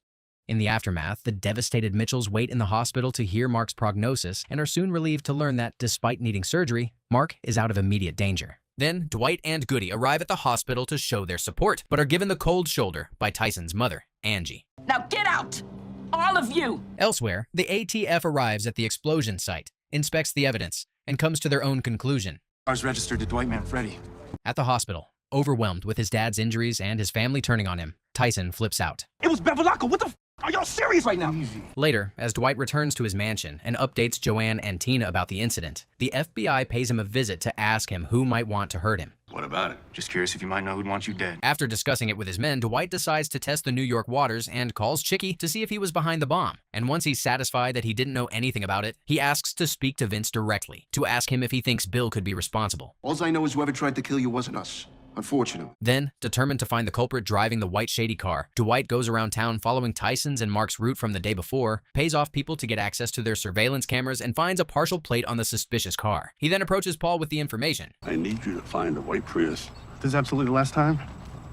In the aftermath, the devastated Mitchells wait in the hospital to hear Mark's prognosis and are soon relieved to learn that, despite needing surgery, Mark is out of immediate danger. Then, Dwight and Goody arrive at the hospital to show their support, but are given the cold shoulder by Tyson's mother, Angie. Now get out! All of you! Elsewhere, the ATF arrives at the explosion site, inspects the evidence, and comes to their own conclusion. Car's registered to Dwight Manfredi. At the hospital, overwhelmed with his dad's injuries and his family turning on him, Tyson flips out. It was Bevilacqua. What the f? Are y'all serious right now? Later, as Dwight returns to his mansion and updates Joanne and Tina about the incident, the FBI pays him a visit to ask him who might want to hurt him. What about it? Just curious if you might know who'd want you dead. After discussing it with his men, Dwight decides to test the New York waters and calls Chicky to see if he was behind the bomb. And once he's satisfied that he didn't know anything about it, he asks to speak to Vince directly, to ask him if he thinks Bill could be responsible. All I know is whoever tried to kill you wasn't us. Unfortunately. Then, determined to find the culprit driving the white shady car, Dwight goes around town following Tyson's and Mark's route from the day before, pays off people to get access to their surveillance cameras, and finds a partial plate on the suspicious car. He then approaches Paul with the information. I need you to find a white Prius. This is absolutely the last time?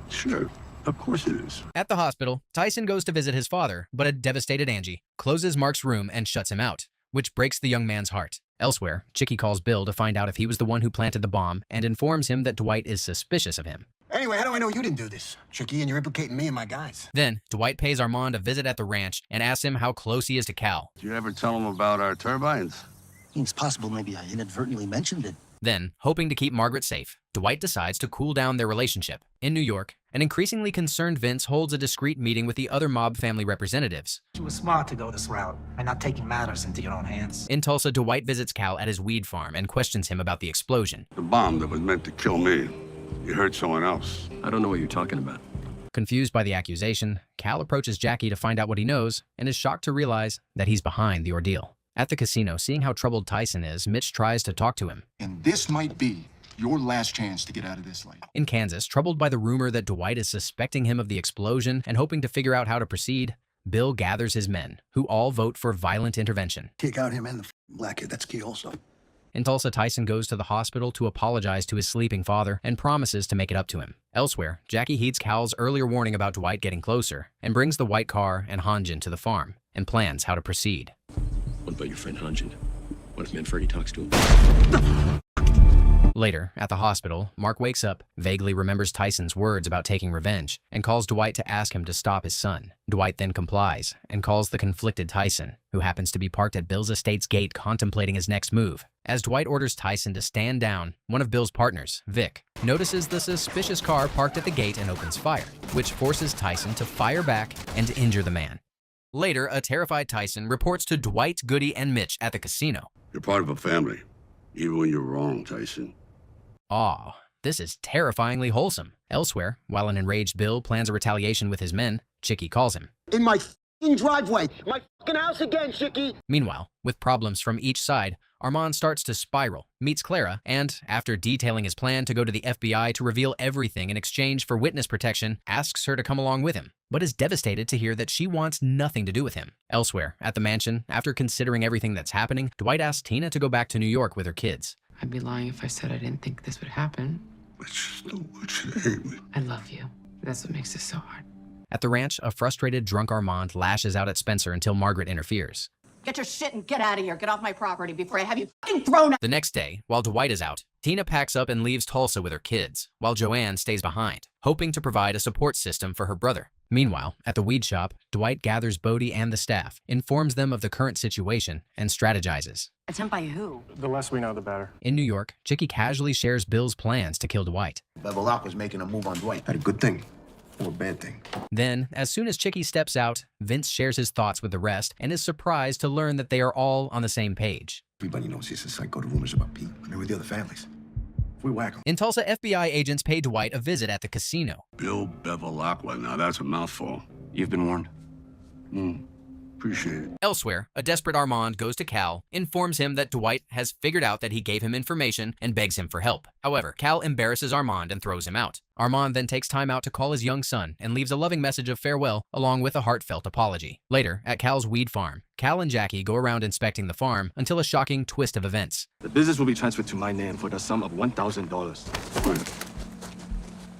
Sure, of course it is. At the hospital, Tyson goes to visit his father, but a devastated Angie closes Mark's room and shuts him out, which breaks the young man's heart. Elsewhere, Chicky calls Bill to find out if he was the one who planted the bomb and informs him that Dwight is suspicious of him. Anyway, how do I know you didn't do this? Chicky, and you're implicating me and my guys. Then, Dwight pays Armand a visit at the ranch and asks him how close he is to Cal. Did you ever tell him about our turbines? It's possible maybe I inadvertently mentioned it. Then, hoping to keep Margaret safe, Dwight decides to cool down their relationship. In New York, an increasingly concerned Vince holds a discreet meeting with the other mob family representatives. You were smart to go this route by not taking matters into your own hands. In Tulsa, Dwight visits Cal at his weed farm and questions him about the explosion. The bomb that was meant to kill me. You hurt someone else. I don't know what you're talking about. Confused by the accusation, Cal approaches Jackie to find out what he knows and is shocked to realize that he's behind the ordeal. At the casino, seeing how troubled Tyson is, Mitch tries to talk to him. And this might be your last chance to get out of this life. In Kansas, troubled by the rumor that Dwight is suspecting him of the explosion and hoping to figure out how to proceed, Bill gathers his men, who all vote for violent intervention. Take out him and the black kid. That's key also. In Tulsa, Tyson goes to the hospital to apologize to his sleeping father and promises to make it up to him. Elsewhere, Jackie heeds Cal's earlier warning about Dwight getting closer and brings the white car and Hanjin to the farm and plans how to proceed. What about your friend Hanjin? What if Manfredi talks to him? Later, at the hospital, Mark wakes up, vaguely remembers Tyson's words about taking revenge, and calls Dwight to ask him to stop his son. Dwight then complies and calls the conflicted Tyson, who happens to be parked at Bill's estate's gate contemplating his next move. As Dwight orders Tyson to stand down, one of Bill's partners, Vic, notices the suspicious car parked at the gate and opens fire, which forces Tyson to fire back and injure the man. Later, a terrified Tyson reports to Dwight, Goody, and Mitch at the casino. You're part of a family, even when you're wrong, Tyson. Aw, this is terrifyingly wholesome. Elsewhere, while an enraged Bill plans a retaliation with his men, Chicky calls him. In my f***ing driveway. My f***ing house again, Chicky. Meanwhile, with problems from each side, Armand starts to spiral, meets Clara, and, after detailing his plan to go to the FBI to reveal everything in exchange for witness protection, asks her to come along with him, but is devastated to hear that she wants nothing to do with him. Elsewhere, at the mansion, after considering everything that's happening, Dwight asks Tina to go back to New York with her kids. I'd be lying if I said I didn't think this would happen. But you still want you to hate me. I love you. That's what makes this so hard. At the ranch, a frustrated drunk Armand lashes out at Spencer until Margaret interferes. Get your shit and get out of here. Get off my property before I have you fucking thrown out. The next day, while Dwight is out, Tina packs up and leaves Tulsa with her kids, while Joanne stays behind, hoping to provide a support system for her brother. Meanwhile, at the weed shop, Dwight gathers Bodie and the staff, informs them of the current situation, and strategizes. Attempt by who? The less we know, the better. In New York, Chicky casually shares Bill's plans to kill Dwight. Bevelak was making a move on Dwight. Had a good thing or a bad thing. Then, as soon as Chicky steps out, Vince shares his thoughts with the rest and is surprised to learn that they are all on the same page. Everybody knows he's a psycho. The rumors about Pete. I mean, with the other families. If we whack him. In Tulsa, FBI agents pay Dwight a visit at the casino. Bill Bevelak, now that's a mouthful. You've been warned. Appreciate it. Elsewhere, a desperate Armand goes to Cal, informs him that Dwight has figured out that he gave him information, and begs him for help. However, Cal embarrasses Armand and throws him out. Armand then takes time out to call his young son and leaves a loving message of farewell along with a heartfelt apology. Later, at Cal's weed farm, Cal and Jackie go around inspecting the farm until a shocking twist of events. The business will be transferred to my name for the sum of $1,000.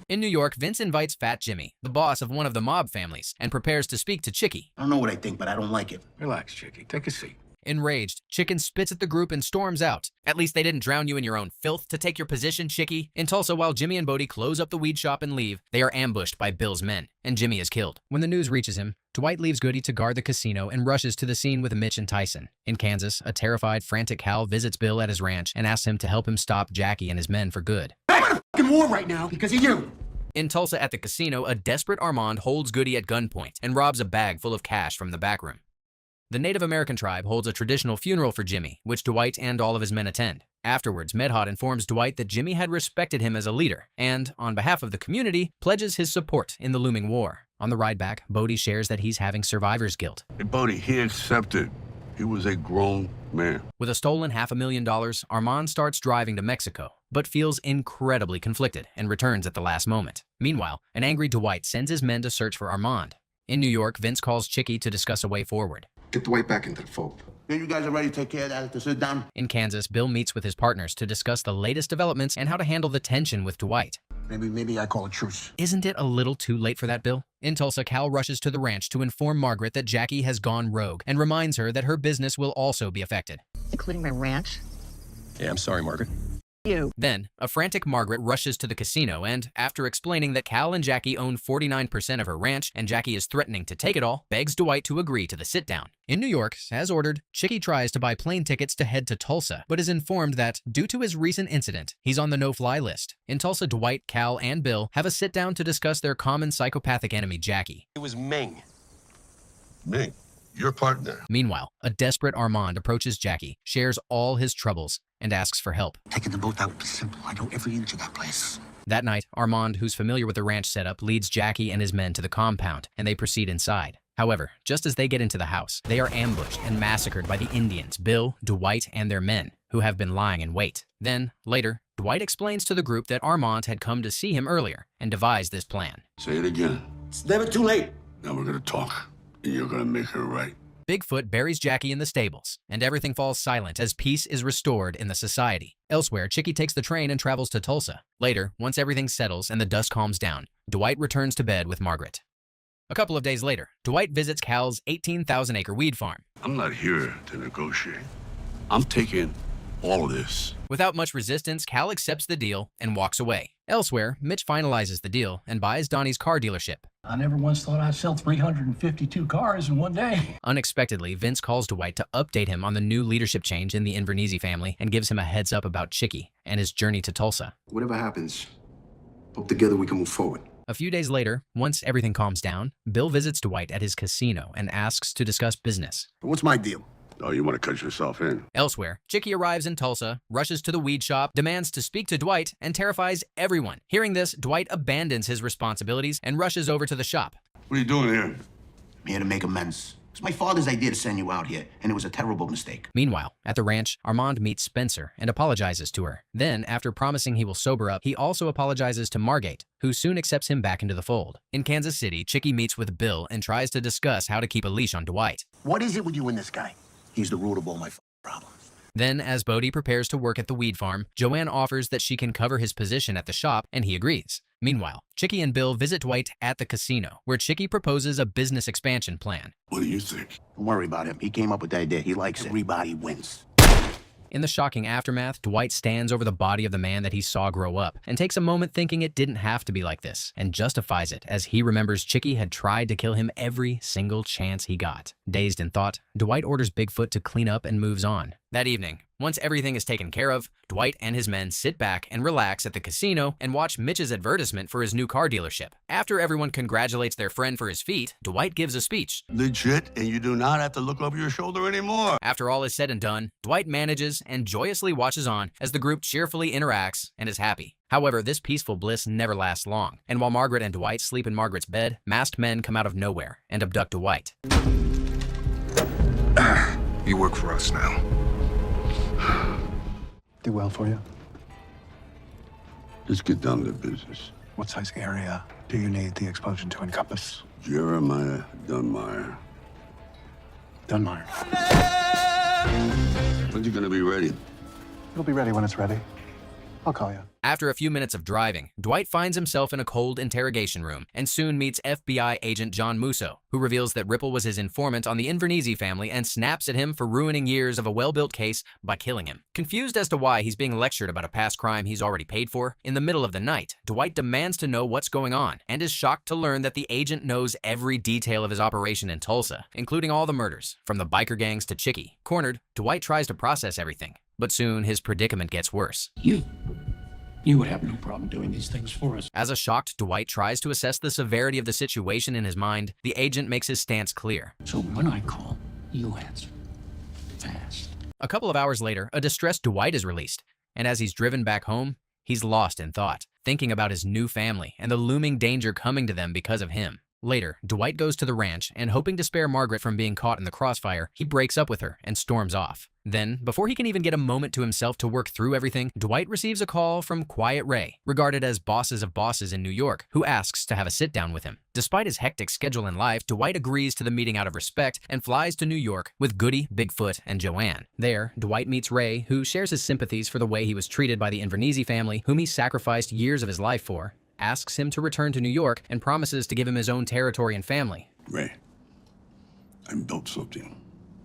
In New York, Vince invites Fat Jimmy, the boss of one of the mob families, and prepares to speak to Chicky. I don't know what I think, but I don't like it. Relax, Chicky. Take a seat. Enraged, Chicken spits at the group and storms out. At least they didn't drown you in your own filth to take your position, Chicky. In Tulsa, while Jimmy and Bodie close up the weed shop and leave, they are ambushed by Bill's men, and Jimmy is killed. When the news reaches him, Dwight leaves Goody to guard the casino and rushes to the scene with Mitch and Tyson. In Kansas, a terrified, frantic Cal visits Bill at his ranch and asks him to help him stop Jackie and his men for good. I'm in a fucking war right now because of you. In Tulsa at the casino, a desperate Armand holds Goody at gunpoint and robs a bag full of cash from the back room. The Native American tribe holds a traditional funeral for Jimmy, which Dwight and all of his men attend. Afterwards, Medhot informs Dwight that Jimmy had respected him as a leader and, on behalf of the community, pledges his support in the looming war. On the ride back, Bodie shares that he's having survivor's guilt. Hey, Bodie, he accepted. He was a grown man. With a stolen $500,000, Armand starts driving to Mexico, but feels incredibly conflicted and returns at the last moment. Meanwhile, an angry Dwight sends his men to search for Armand. In New York, Vince calls Chicky to discuss a way forward. Get Dwight back into the fold. You guys are ready to take care of that to sit down? In Kansas, Bill meets with his partners to discuss the latest developments and how to handle the tension with Dwight. Maybe I call a truce. Isn't it a little too late for that, Bill? In Tulsa, Cal rushes to the ranch to inform Margaret that Jackie has gone rogue and reminds her that her business will also be affected. Including my ranch? Yeah, I'm sorry, Margaret. You. Then, a frantic Margaret rushes to the casino and, after explaining that Cal and Jackie own 49% of her ranch and Jackie is threatening to take it all, begs Dwight to agree to the sit-down. In New York, as ordered, Chicky tries to buy plane tickets to head to Tulsa, but is informed that, due to his recent incident, he's on the no-fly list. In Tulsa, Dwight, Cal, and Bill have a sit-down to discuss their common psychopathic enemy, Jackie. It was Ming. Ming, your partner. Meanwhile, a desperate Armand approaches Jackie, shares all his troubles, and asks for help. Taking the boat out was simple. I know every inch of that place. That night, Armand, who's familiar with the ranch setup, leads Jackie and his men to the compound, and they proceed inside. However, just as they get into the house, they are ambushed and massacred by the Indians, Bill, Dwight, and their men, who have been lying in wait. Then, later, Dwight explains to the group that Armand had come to see him earlier and devised this plan. Say it again. It's never too late. Now we're gonna talk, and you're gonna make her right. Bigfoot buries Jackie in the stables, and everything falls silent as peace is restored in the society. Elsewhere, Chicky takes the train and travels to Tulsa. Later, once everything settles and the dust calms down, Dwight returns to bed with Margaret. A couple of days later, Dwight visits Cal's 18,000-acre weed farm. I'm not here to negotiate. I'm taking all of this. Without much resistance, Cal accepts the deal and walks away. Elsewhere, Mitch finalizes the deal and buys Donnie's car dealership. I never once thought I'd sell 352 cars in one day. Unexpectedly, Vince calls Dwight to update him on the new leadership change in the Invernizzi family and gives him a heads up about Chicky and his journey to Tulsa. Whatever happens, hope together we can move forward. A few days later, once everything calms down, Bill visits Dwight at his casino and asks to discuss business. What's my deal? Oh, you want to cut yourself in? Elsewhere, Chicky arrives in Tulsa, rushes to the weed shop, demands to speak to Dwight, and terrifies everyone. Hearing this, Dwight abandons his responsibilities and rushes over to the shop. What are you doing here? I'm here to make amends. It's my father's idea to send you out here, and it was a terrible mistake. Meanwhile, at the ranch, Armand meets Spencer and apologizes to her. Then, after promising he will sober up, he also apologizes to Margate, who soon accepts him back into the fold. In Kansas City, Chicky meets with Bill and tries to discuss how to keep a leash on Dwight. What is it with you and this guy? He's the root of all my problems. Then, as Bodie prepares to work at the weed farm, Joanne offers that she can cover his position at the shop, and he agrees. Meanwhile, Chicky and Bill visit Dwight at the casino, where Chicky proposes a business expansion plan. What do you think? Don't worry about him. He came up with that idea. He likes it. Everybody wins. In the shocking aftermath, Dwight stands over the body of the man that he saw grow up and takes a moment thinking it didn't have to be like this, and justifies it as he remembers Chicky had tried to kill him every single chance he got. Dazed in thought, Dwight orders Bigfoot to clean up and moves on. That evening, once everything is taken care of, Dwight and his men sit back and relax at the casino and watch Mitch's advertisement for his new car dealership. After everyone congratulates their friend for his feat, Dwight gives a speech. Legit, and you do not have to look over your shoulder anymore. After all is said and done, Dwight manages and joyously watches on as the group cheerfully interacts and is happy. However, this peaceful bliss never lasts long, and while Margaret and Dwight sleep in Margaret's bed, masked men come out of nowhere and abduct Dwight. You work for us now. Do well for you. Let's get down to business. What size area do you need the explosion to encompass? Jeremiah Dunmire. Dunmire. When's he gonna be ready? It'll be ready when it's ready. I'll call you. After a few minutes of driving, Dwight finds himself in a cold interrogation room and soon meets FBI agent John Musso, who reveals that Ripple was his informant on the Invernizzi family and snaps at him for ruining years of a well-built case by killing him. Confused as to why he's being lectured about a past crime he's already paid for, in the middle of the night, Dwight demands to know what's going on and is shocked to learn that the agent knows every detail of his operation in Tulsa, including all the murders, from the biker gangs to Chicky. Cornered, Dwight tries to process everything, but soon his predicament gets worse. You would have no problem doing these things for us. As a shocked Dwight tries to assess the severity of the situation in his mind, the agent makes his stance clear. So when I call, you answer. Fast. A couple of hours later, a distressed Dwight is released, and as he's driven back home, he's lost in thought, thinking about his new family and the looming danger coming to them because of him. Later, Dwight goes to the ranch, and hoping to spare Margaret from being caught in the crossfire, he breaks up with her and storms off. Then, before he can even get a moment to himself to work through everything, Dwight receives a call from Quiet Ray, regarded as bosses of bosses in New York, who asks to have a sit-down with him. Despite his hectic schedule in life, Dwight agrees to the meeting out of respect and flies to New York with Goody, Bigfoot, and Joanne. There, Dwight meets Ray, who shares his sympathies for the way he was treated by the Invernizzi family, whom he sacrificed years of his life for, asks him to return to New York, and promises to give him his own territory and family. Ray, I built something.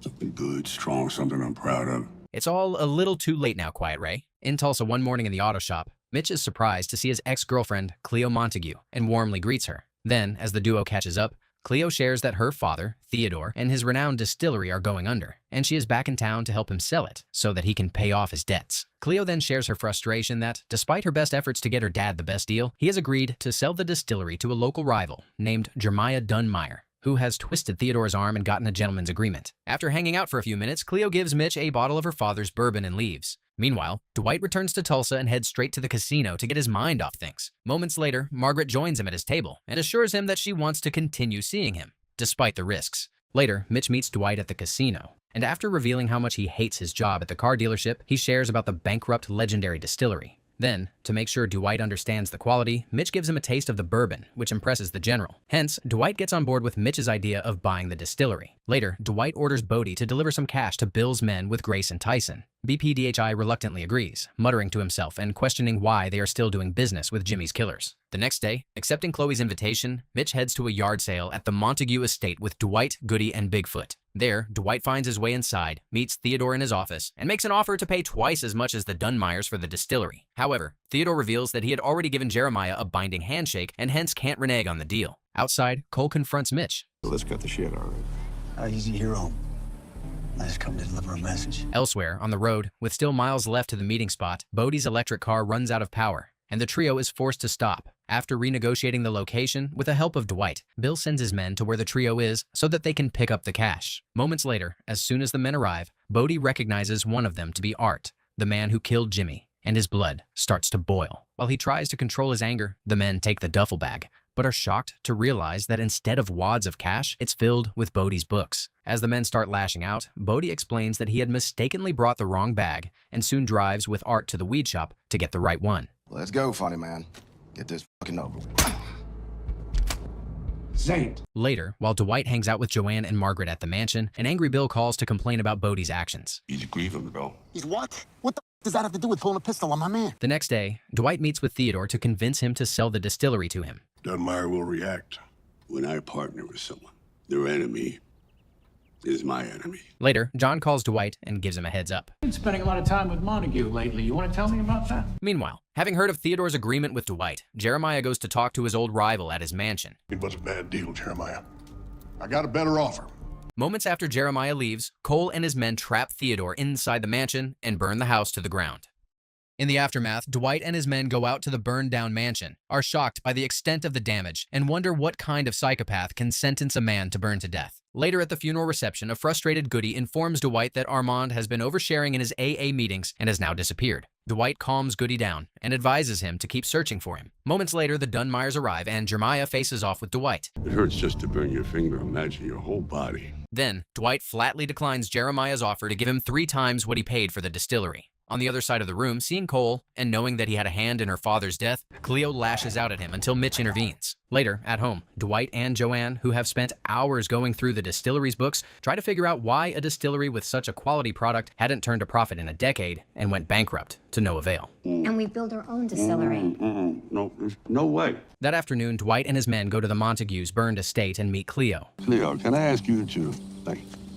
Something good, strong, something I'm proud of. It's all a little too late now, Quiet Ray. In Tulsa one morning in the auto shop, Mitch is surprised to see his ex-girlfriend, Cleo Montague, and warmly greets her. Then, as the duo catches up, Cleo shares that her father, Theodore, and his renowned distillery are going under, and she is back in town to help him sell it so that he can pay off his debts. Cleo then shares her frustration that, despite her best efforts to get her dad the best deal, he has agreed to sell the distillery to a local rival named Jeremiah Dunmire, who has twisted Theodore's arm and gotten a gentleman's agreement. After hanging out for a few minutes, Cleo gives Mitch a bottle of her father's bourbon and leaves. Meanwhile, Dwight returns to Tulsa and heads straight to the casino to get his mind off things. Moments later, Margaret joins him at his table and assures him that she wants to continue seeing him, despite the risks. Later, Mitch meets Dwight at the casino, and after revealing how much he hates his job at the car dealership, he shares about the bankrupt legendary distillery. Then, to make sure Dwight understands the quality, Mitch gives him a taste of the bourbon, which impresses the general. Hence, Dwight gets on board with Mitch's idea of buying the distillery. Later, Dwight orders Bodie to deliver some cash to Bill's men with Grace and Tyson. BPDHI reluctantly agrees, muttering to himself and questioning why they are still doing business with Jimmy's killers. The next day, accepting Chloe's invitation, Mitch heads to a yard sale at the Montague estate with Dwight, Goody, and Bigfoot. There, Dwight finds his way inside, meets Theodore in his office, and makes an offer to pay twice as much as the Dunmires for the distillery. However, Theodore reveals that he had already given Jeremiah a binding handshake and hence can't renege on the deal. Outside, Cole confronts Mitch. Let's cut the shit already. Easy, hero. I just come to deliver a message. Elsewhere, on the road, with still miles left to the meeting spot, Bodie's electric car runs out of power, and the trio is forced to stop. After renegotiating the location, with the help of Dwight, Bill sends his men to where the trio is so that they can pick up the cash. Moments later, as soon as the men arrive, Bodie recognizes one of them to be Art, the man who killed Jimmy, and his blood starts to boil. While he tries to control his anger, the men take the duffel bag, but are shocked to realize that instead of wads of cash, it's filled with Bodie's books. As the men start lashing out, Bodie explains that he had mistakenly brought the wrong bag and soon drives with Art to the weed shop to get the right one. Let's go, funny man. Get this fucking over. Say it. Later, while Dwight hangs out with Joanne and Margaret at the mansion, an angry Bill calls to complain about Bodie's actions. He's grieving, bro. He's what? What the does that have to do with pulling a pistol on my man? The next day, Dwight meets with Theodore to convince him to sell the distillery to him. Dunmire will react when I partner with someone. Their enemy is my enemy. Later, John calls Dwight and gives him a heads up. Been spending a lot of time with Montague lately. You want to tell me about that? Meanwhile, having heard of Theodore's agreement with Dwight, Jeremiah goes to talk to his old rival at his mansion. It was a bad deal, Jeremiah. I got a better offer. Moments after Jeremiah leaves, Cole and his men trap Theodore inside the mansion and burn the house to the ground. In the aftermath, Dwight and his men go out to the burned-down mansion, are shocked by the extent of the damage, and wonder what kind of psychopath can sentence a man to burn to death. Later at the funeral reception, a frustrated Goody informs Dwight that Armand has been oversharing in his AA meetings and has now disappeared. Dwight calms Goody down and advises him to keep searching for him. Moments later, the Dunmires arrive and Jeremiah faces off with Dwight. It hurts just to burn your finger. Imagine your whole body. Then, Dwight flatly declines Jeremiah's offer to give him 3 times what he paid for the distillery. On the other side of the room, seeing Cole and knowing that he had a hand in her father's death, Cleo lashes out at him until Mitch intervenes. Later, at home, Dwight and Joanne, who have spent hours going through the distillery's books, try to figure out why a distillery with such a quality product hadn't turned a profit in a decade and went bankrupt, to no avail. And we build our own distillery. No, there's no way. That afternoon, Dwight and his men go to the Montagues' burned estate and meet Cleo. Cleo, can I ask you to,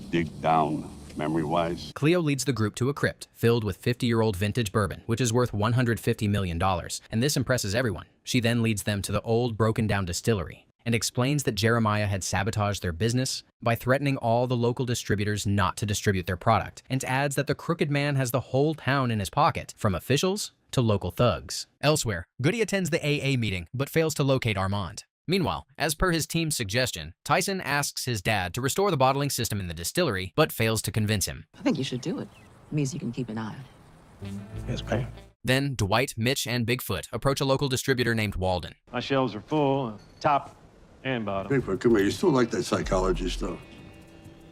dig down memory-wise? Cleo leads the group to a crypt filled with 50-year-old vintage bourbon, which is worth $150 million, and this impresses everyone. She then leads them to the old, broken-down distillery and explains that Jeremiah had sabotaged their business by threatening all the local distributors not to distribute their product, and adds that the crooked man has the whole town in his pocket, from officials to local thugs. Elsewhere, Goody attends the AA meeting but fails to locate Armand. Meanwhile, as per his team's suggestion, Tyson asks his dad to restore the bottling system in the distillery, but fails to convince him. I think you should do it. It means you can keep an eye on it. Yes, ma'am. Then, Dwight, Mitch, and Bigfoot approach a local distributor named Walden. My shelves are full, top and bottom. Bigfoot, come here. You still like that psychology stuff?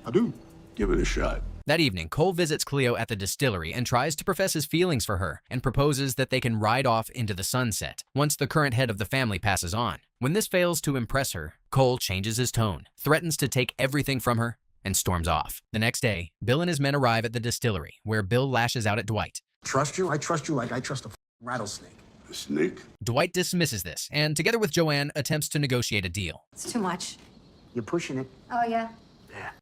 I do. Give it a shot. That evening, Cole visits Cleo at the distillery and tries to profess his feelings for her and proposes that they can ride off into the sunset once the current head of the family passes on. When this fails to impress her, Cole changes his tone, threatens to take everything from her, and storms off. The next day, Bill and his men arrive at the distillery, where Bill lashes out at Dwight. Trust you? I trust you like I trust a rattlesnake. A snake? Dwight dismisses this and, together with Joanne, attempts to negotiate a deal. It's too much. You're pushing it. Oh, yeah?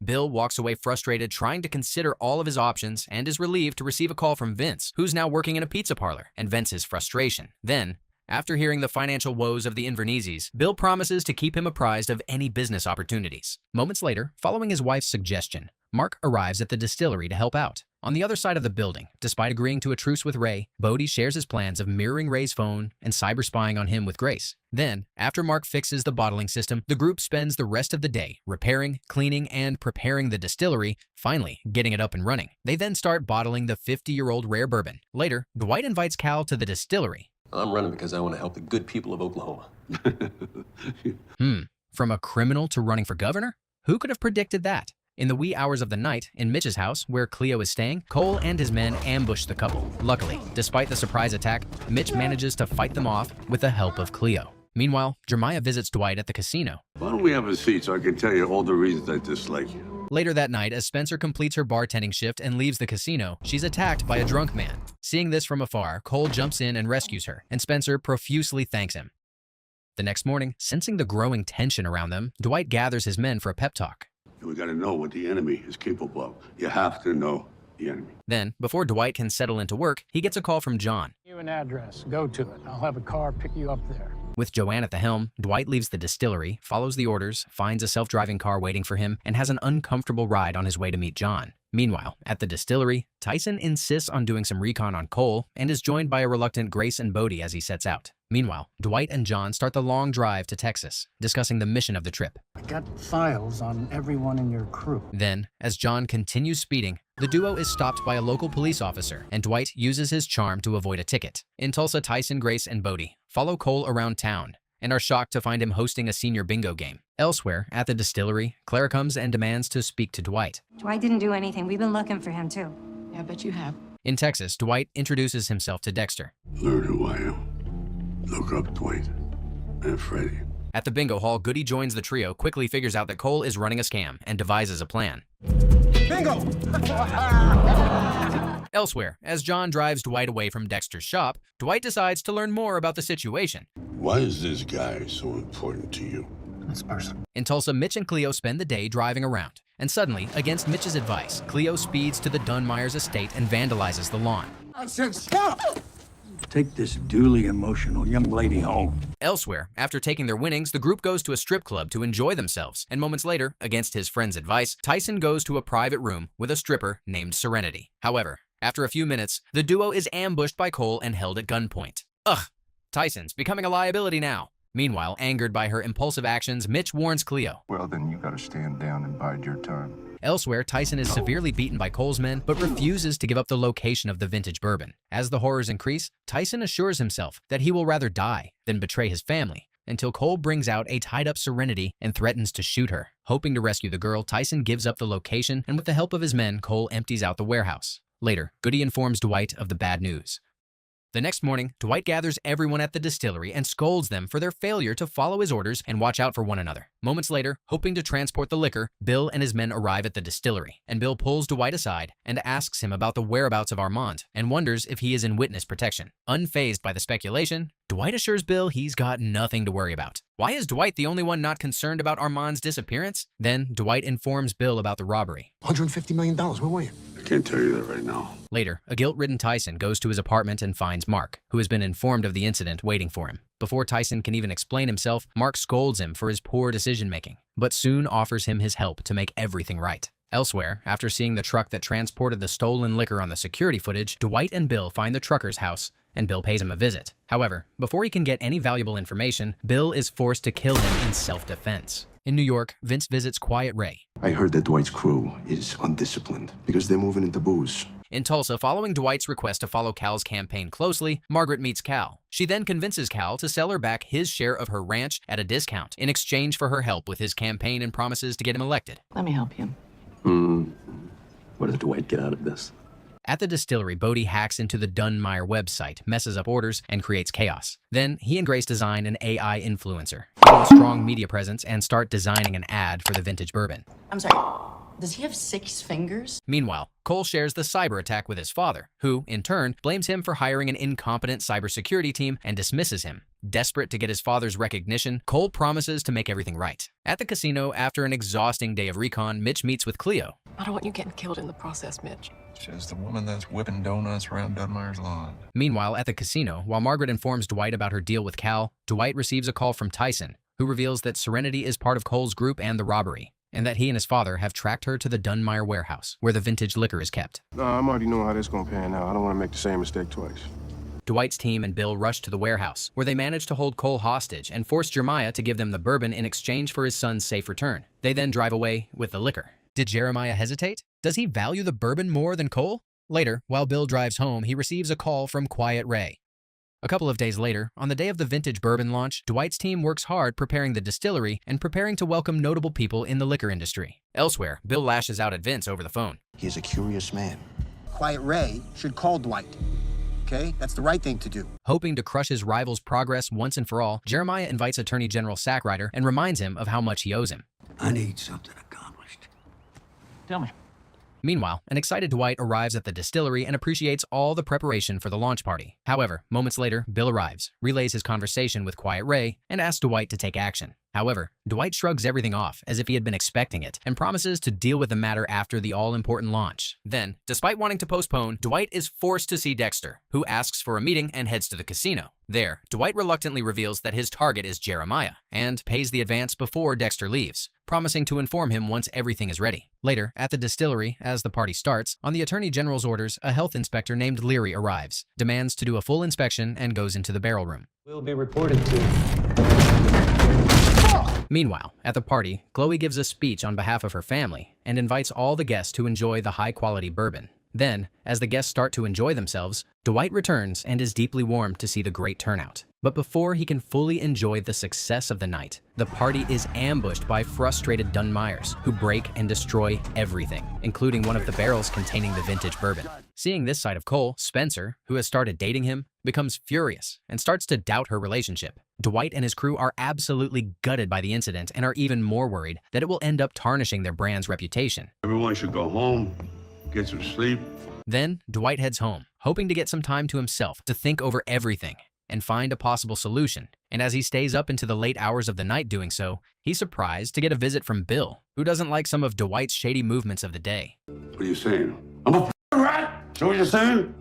Bill walks away frustrated, trying to consider all of his options, and is relieved to receive a call from Vince, who's now working in a pizza parlor, and vents his frustration. Then, after hearing the financial woes of the Inverneses, Bill promises to keep him apprised of any business opportunities. Moments later, following his wife's suggestion, Mark arrives at the distillery to help out. On the other side of the building, despite agreeing to a truce with Ray, Bodie shares his plans of mirroring Ray's phone and cyber-spying on him with Grace. Then, after Mark fixes the bottling system, the group spends the rest of the day repairing, cleaning, and preparing the distillery, finally getting it up and running. They then start bottling the 50-year-old rare bourbon. Later, Dwight invites Cal to the distillery. I'm running because I want to help the good people of Oklahoma. From a criminal to running for governor? Who could have predicted that? In the wee hours of the night, in Mitch's house, where Cleo is staying, Cole and his men ambush the couple. Luckily, despite the surprise attack, Mitch manages to fight them off with the help of Cleo. Meanwhile, Jeremiah visits Dwight at the casino. Why don't we have a seat so I can tell you all the reasons I dislike you? Later that night, as Spencer completes her bartending shift and leaves the casino, she's attacked by a drunk man. Seeing this from afar, Cole jumps in and rescues her, and Spencer profusely thanks him. The next morning, sensing the growing tension around them, Dwight gathers his men for a pep talk. We got to know what the enemy is capable of. You have to know the enemy. Then, before Dwight can settle into work, he gets a call from John. Give you an address. Go to it. I'll have a car pick you up there. With Joanne at the helm, Dwight leaves the distillery, follows the orders, finds a self-driving car waiting for him, and has an uncomfortable ride on his way to meet John. Meanwhile, at the distillery, Tyson insists on doing some recon on Cole and is joined by a reluctant Grace and Bodie as he sets out. Meanwhile, Dwight and John start the long drive to Texas, discussing the mission of the trip. I got files on everyone in your crew. Then, as John continues speeding, the duo is stopped by a local police officer, and Dwight uses his charm to avoid a ticket. In Tulsa, Tyson, Grace, and Bodie follow Cole around town and are shocked to find him hosting a senior bingo game. Elsewhere, at the distillery, Clara comes and demands to speak to Dwight. Dwight didn't do anything. We've been looking for him, too. Yeah, I bet you have. In Texas, Dwight introduces himself to Dexter. Learn who I am. Look up Dwight and Freddy. At the bingo hall, Goody joins the trio, quickly figures out that Cole is running a scam, and devises a plan. Bingo! Elsewhere, as John drives Dwight away from Dexter's shop, Dwight decides to learn more about the situation. Why is this guy so important to you? That's personal. In Tulsa, Mitch and Cleo spend the day driving around. And suddenly, against Mitch's advice, Cleo speeds to the Dunn-Myers estate and vandalizes the lawn. I said stop! Take this duly emotional young lady home. Elsewhere, after taking their winnings, the group goes to a strip club to enjoy themselves. And moments later, against his friend's advice, Tyson goes to a private room with a stripper named Serenity. However, after a few minutes, the duo is ambushed by Cole and held at gunpoint. Ugh! Tyson's becoming a liability now. Meanwhile, angered by her impulsive actions, Mitch warns Cleo. Well, then you gotta stand down and bide your time. Elsewhere, Tyson is severely beaten by Cole's men, but refuses to give up the location of the vintage bourbon. As the horrors increase, Tyson assures himself that he will rather die than betray his family, until Cole brings out a tied-up Serenity and threatens to shoot her. Hoping to rescue the girl, Tyson gives up the location, and with the help of his men, Cole empties out the warehouse. Later, Goody informs Dwight of the bad news. The next morning, Dwight gathers everyone at the distillery and scolds them for their failure to follow his orders and watch out for one another. Moments later, hoping to transport the liquor, Bill and his men arrive at the distillery, and Bill pulls Dwight aside and asks him about the whereabouts of Armand and wonders if he is in witness protection. Unfazed by the speculation, Dwight assures Bill he's got nothing to worry about. Why is Dwight the only one not concerned about Armand's disappearance? Then, Dwight informs Bill about the robbery. $150 million, where were you? I can't tell you that right now. Later, a guilt-ridden Tyson goes to his apartment and finds Mark, who has been informed of the incident, waiting for him. Before Tyson can even explain himself, Mark scolds him for his poor decision-making, but soon offers him his help to make everything right. Elsewhere, after seeing the truck that transported the stolen liquor on the security footage, Dwight and Bill find the trucker's house, and Bill pays him a visit. However, before he can get any valuable information, Bill is forced to kill him in self-defense. In New York, Vince visits Quiet Ray. I heard that Dwight's crew is undisciplined because they're moving into booze. In Tulsa, following Dwight's request to follow Cal's campaign closely, Margaret meets Cal. She then convinces Cal to sell her back his share of her ranch at a discount in exchange for her help with his campaign and promises to get him elected. Let me help you. What does Dwight get out of this? At the distillery, Bodie hacks into the Dunn-Meyer website, messes up orders, and creates chaos. Then, he and Grace design an AI influencer, gain a strong media presence, and start designing an ad for the vintage bourbon. I'm sorry, does he have 6 fingers? Meanwhile, Cole shares the cyber attack with his father, who, in turn, blames him for hiring an incompetent cybersecurity team and dismisses him. Desperate to get his father's recognition, Cole promises to make everything right. At the casino, after an exhausting day of recon, Mitch meets with Cleo. I don't want you getting killed in the process, Mitch. She's the woman that's whipping donuts around Dunn-Meyer's lawn. Meanwhile, at the casino, while Margaret informs Dwight about her deal with Cal, Dwight receives a call from Tyson, who reveals that Serenity is part of Cole's group and the robbery, and that he and his father have tracked her to the Dunn-Meyer warehouse, where the vintage liquor is kept. I'm already knowing how this is gonna pan out. I don't want to make the same mistake twice. Dwight's team and Bill rush to the warehouse, where they manage to hold Cole hostage and force Jeremiah to give them the bourbon in exchange for his son's safe return. They then drive away with the liquor. Did Jeremiah hesitate? Does he value the bourbon more than Cole? Later, while Bill drives home, he receives a call from Quiet Ray. A couple of days later, on the day of the vintage bourbon launch, Dwight's team works hard preparing the distillery and preparing to welcome notable people in the liquor industry. Elsewhere, Bill lashes out at Vince over the phone. He's a curious man. Quiet Ray should call Dwight. Okay? That's the right thing to do. Hoping to crush his rival's progress once and for all, Jeremiah invites Attorney General Sackrider and reminds him of how much he owes him. I need something accomplished. Tell me. Meanwhile, an excited Dwight arrives at the distillery and appreciates all the preparation for the launch party. However, moments later, Bill arrives, relays his conversation with Quiet Ray, and asks Dwight to take action. However, Dwight shrugs everything off as if he had been expecting it and promises to deal with the matter after the all-important launch. Then, despite wanting to postpone, Dwight is forced to see Dexter, who asks for a meeting and heads to the casino. There, Dwight reluctantly reveals that his target is Jeremiah and pays the advance before Dexter leaves, promising to inform him once everything is ready. Later, at the distillery, as the party starts, on the Attorney General's orders, a health inspector named Leary arrives, demands to do a full inspection, and goes into the barrel room. Will be reported to. Meanwhile, at the party, Chloe gives a speech on behalf of her family and invites all the guests to enjoy the high-quality bourbon. Then, as the guests start to enjoy themselves, Dwight returns and is deeply warmed to see the great turnout. But before he can fully enjoy the success of the night, the party is ambushed by frustrated Dunn-Meyers, who break and destroy everything, including one of the barrels containing the vintage bourbon. Seeing this side of Cole, Spencer, who has started dating him, becomes furious and starts to doubt her relationship. Dwight and his crew are absolutely gutted by the incident and are even more worried that it will end up tarnishing their brand's reputation. Everyone should go home, get some sleep, Then, Dwight heads home, hoping to get some time to himself to think over everything and find a possible solution. And as he stays up into the late hours of the night doing so, he's surprised to get a visit from Bill, who doesn't like some of Dwight's shady movements of the day. What are you saying? I'm a rat? So what you're saying?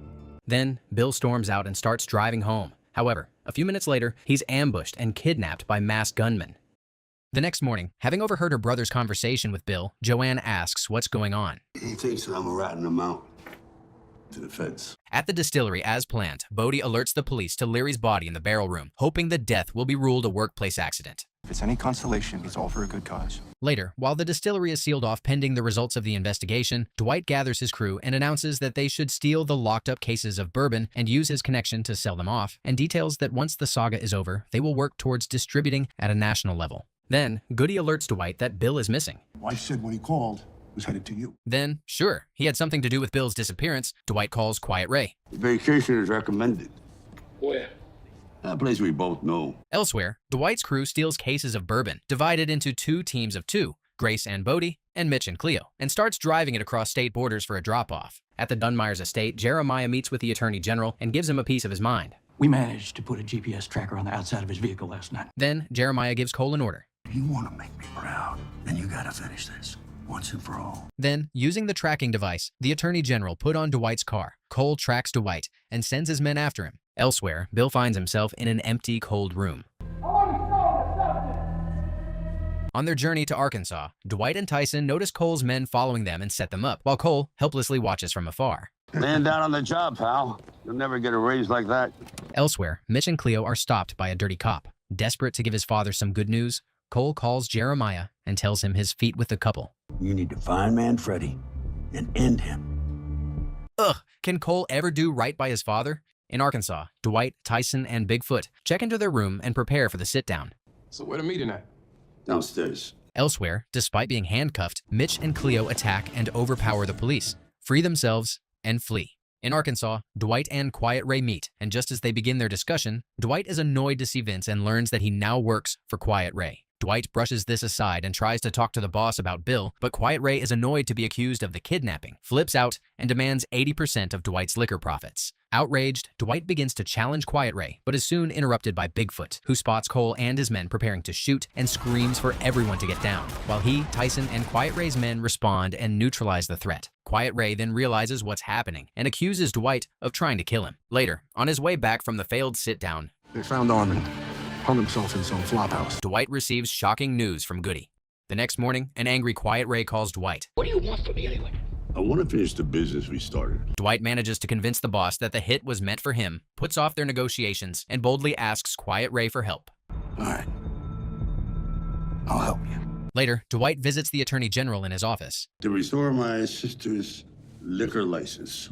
Then, Bill storms out and starts driving home. However, a few minutes later, he's ambushed and kidnapped by masked gunmen. The next morning, having overheard her brother's conversation with Bill, Joanne asks what's going on. He thinks that I'm ratting him out to the feds. At the distillery, as planned, Bodie alerts the police to Leary's body in the barrel room, hoping the death will be ruled a workplace accident. If it's any consolation, it's all for a good cause. Later, while the distillery is sealed off pending the results of the investigation, Dwight gathers his crew and announces that they should steal the locked-up cases of bourbon and use his connection to sell them off, and details that once the saga is over, they will work towards distributing at a national level. Then, Goody alerts Dwight that Bill is missing. Wife said when he called, was headed to you. Then, sure, he had something to do with Bill's disappearance. Dwight calls Quiet Ray. Vacation is recommended. Where? A place we both know. Elsewhere, Dwight's crew steals cases of bourbon, divided into 2 teams of 2, Grace and Bodie, and Mitch and Cleo, and starts driving it across state borders for a drop-off. At the Dunmyers estate, Jeremiah meets with the Attorney General and gives him a piece of his mind. We managed to put a GPS tracker on the outside of his vehicle last night. Then, Jeremiah gives Cole an order. If you want to make me proud, then you gotta finish this, once and for all. Then, using the tracking device, the Attorney General put on Dwight's car. Cole tracks Dwight and sends his men after him. Elsewhere, Bill finds himself in an empty, cold room. On their journey to Arkansas, Dwight and Tyson notice Cole's men following them and set them up, while Cole helplessly watches from afar. Man down on the job, pal. You'll never get a raise like that. Elsewhere, Mitch and Cleo are stopped by a dirty cop. Desperate to give his father some good news, Cole calls Jeremiah and tells him his feat with the couple. You need to find Manfredi and end him. Ugh, can Cole ever do right by his father? In Arkansas, Dwight, Tyson, and Bigfoot check into their room and prepare for the sit-down. So where the meeting at? Downstairs. Elsewhere, despite being handcuffed, Mitch and Cleo attack and overpower the police, free themselves, and flee. In Arkansas, Dwight and Quiet Ray meet, and just as they begin their discussion, Dwight is annoyed to see Vince and learns that he now works for Quiet Ray. Dwight brushes this aside and tries to talk to the boss about Bill, but Quiet Ray is annoyed to be accused of the kidnapping, flips out, and demands 80% of Dwight's liquor profits. Outraged, Dwight begins to challenge Quiet Ray, but is soon interrupted by Bigfoot, who spots Cole and his men preparing to shoot and screams for everyone to get down, while he, Tyson, and Quiet Ray's men respond and neutralize the threat. Quiet Ray then realizes what's happening and accuses Dwight of trying to kill him. Later, on his way back from the failed sit-down, They found Armin. Hung himself in some flophouse. Dwight receives shocking news from Goody. The next morning, an angry Quiet Ray calls Dwight. What do you want from me anyway? I want to finish the business we started. Dwight manages to convince the boss that the hit was meant for him, puts off their negotiations, and boldly asks Quiet Ray for help. All right. I'll help you. Later, Dwight visits the Attorney General in his office. To restore my sister's liquor license.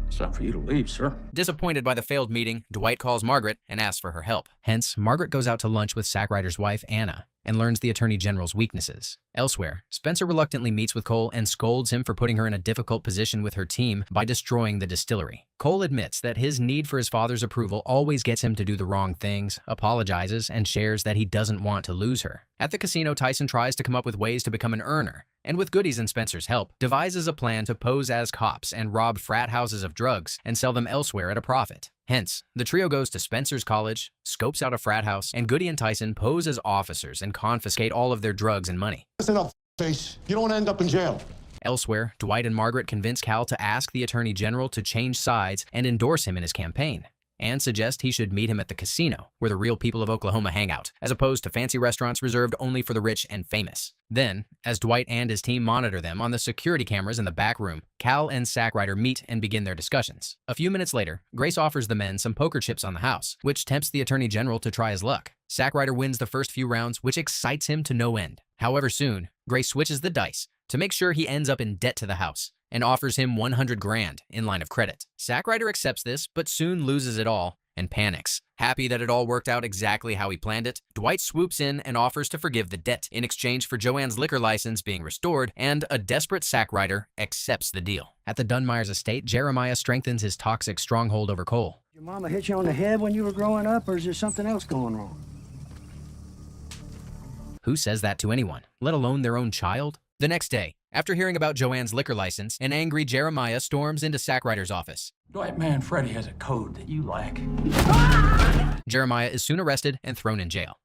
It's time for you to leave, sir. Disappointed by the failed meeting, Dwight calls Margaret and asks for her help. Hence, Margaret goes out to lunch with Sackrider's wife, Anna, and learns the Attorney General's weaknesses. Elsewhere, Spencer reluctantly meets with Cole and scolds him for putting her in a difficult position with her team by destroying the distillery. Cole admits that his need for his father's approval always gets him to do the wrong things, apologizes, and shares that he doesn't want to lose her. At the casino, Tyson tries to come up with ways to become an earner, and with Goody's and Spencer's help, devises a plan to pose as cops and rob frat houses of drugs and sell them elsewhere at a profit. Hence, the trio goes to Spencer's college, scopes out a frat house, and Goody and Tyson pose as officers and confiscate all of their drugs and money. Listen up, face. You don't want to end up in jail. Elsewhere, Dwight and Margaret convince Cal to ask the Attorney General to change sides and endorse him in his campaign, and suggest he should meet him at the casino, where the real people of Oklahoma hang out, as opposed to fancy restaurants reserved only for the rich and famous. Then, as Dwight and his team monitor them on the security cameras in the back room, Cal and Sackrider meet and begin their discussions. A few minutes later, Grace offers the men some poker chips on the house, which tempts the Attorney General to try his luck. Sackrider wins the first few rounds, which excites him to no end. However, soon, Grace switches the dice to make sure he ends up in debt to the house, and offers him $100,000 in line of credit. Sackrider accepts this, but soon loses it all and panics. Happy that it all worked out exactly how he planned it, Dwight swoops in and offers to forgive the debt in exchange for Joanne's liquor license being restored, and a desperate Sackrider accepts the deal. At the Dunmyers estate, Jeremiah strengthens his toxic stronghold over Cole. Your mama hit you on the head when you were growing up, or is there something else going wrong? Who says that to anyone, let alone their own child? The next day, After hearing about Joanne's liquor license, an angry Jeremiah storms into Sackrider's office. Dwight Manfredi has a code that you lack. Jeremiah is soon arrested and thrown in jail.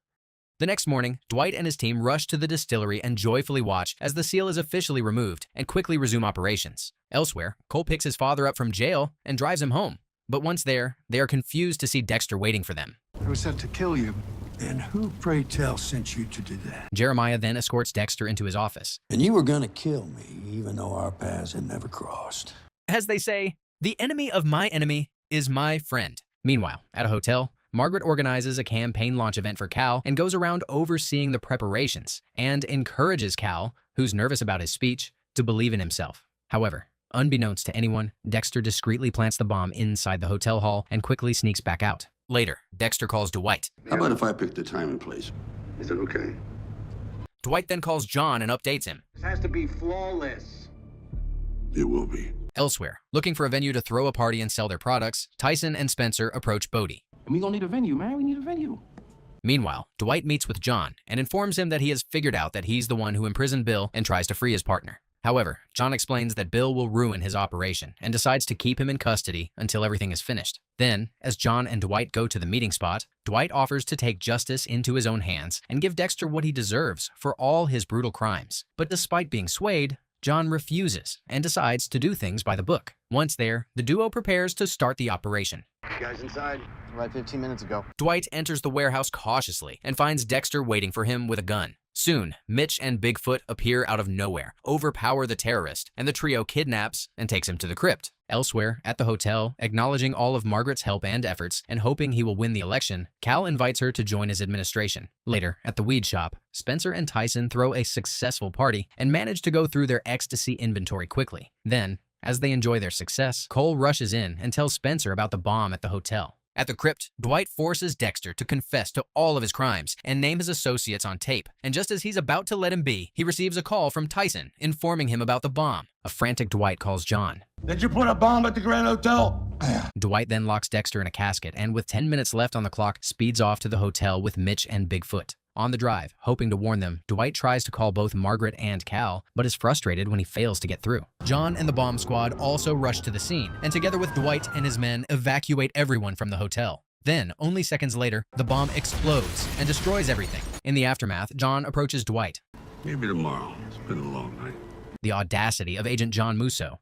The next morning, Dwight and his team rush to the distillery and joyfully watch as the seal is officially removed and quickly resume operations. Elsewhere, Cole picks his father up from jail and drives him home. But once there, they are confused to see Dexter waiting for them. I was sent to kill you. And who, pray tell, sent you to do that? Jeremiah then escorts Dexter into his office. And you were gonna kill me, even though our paths had never crossed. As they say, the enemy of my enemy is my friend. Meanwhile, at a hotel, Margaret organizes a campaign launch event for Cal and goes around overseeing the preparations and encourages Cal, who's nervous about his speech, to believe in himself. However, unbeknownst to anyone, Dexter discreetly plants the bomb inside the hotel hall and quickly sneaks back out. Later, Dexter calls Dwight. How about if I pick the time and place? Is that okay? Dwight then calls John and updates him. This has to be flawless. It will be. Elsewhere, looking for a venue to throw a party and sell their products, Tyson and Spencer approach Bodie. And we gonna need a venue, man. We need a venue. Meanwhile, Dwight meets with John and informs him that he has figured out that he's the one who imprisoned Bill and tries to free his partner. However, John explains that Bill will ruin his operation and decides to keep him in custody until everything is finished. Then, as John and Dwight go to the meeting spot, Dwight offers to take justice into his own hands and give Dexter what he deserves for all his brutal crimes. But despite being swayed, John refuses and decides to do things by the book. Once there, the duo prepares to start the operation. You guys inside? Right 15 minutes ago. Dwight enters the warehouse cautiously and finds Dexter waiting for him with a gun. Soon, Mitch and Bigfoot appear out of nowhere, overpower the terrorist, and the trio kidnaps and takes him to the crypt. Elsewhere, at the hotel, acknowledging all of Margaret's help and efforts and hoping he will win the election, Cal invites her to join his administration. Later, at the weed shop, Spencer and Tyson throw a successful party and manage to go through their ecstasy inventory quickly. Then, as they enjoy their success, Cole rushes in and tells Spencer about the bomb at the hotel. At the crypt, Dwight forces Dexter to confess to all of his crimes and name his associates on tape. And just as he's about to let him be, he receives a call from Tyson, informing him about the bomb. A frantic Dwight calls John. Did you put a bomb at the Grand Hotel? Dwight then locks Dexter in a casket and, with 10 minutes left on the clock, speeds off to the hotel with Mitch and Bigfoot. On the drive, hoping to warn them, Dwight tries to call both Margaret and Cal, but is frustrated when he fails to get through. John and the bomb squad also rush to the scene, and together with Dwight and his men, evacuate everyone from the hotel. Then, only seconds later, the bomb explodes and destroys everything. In the aftermath, John approaches Dwight. Maybe tomorrow. It's been a long night. The audacity of Agent John Musso.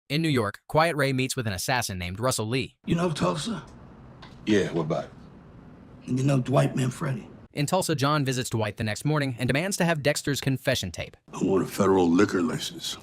In New York, Quiet Ray meets with an assassin named Russell Lee. You know Tulsa? Yeah, what about it? You know Dwight Manfredi? In Tulsa, John visits Dwight the next morning and demands to have Dexter's confession tape. I want a federal liquor license.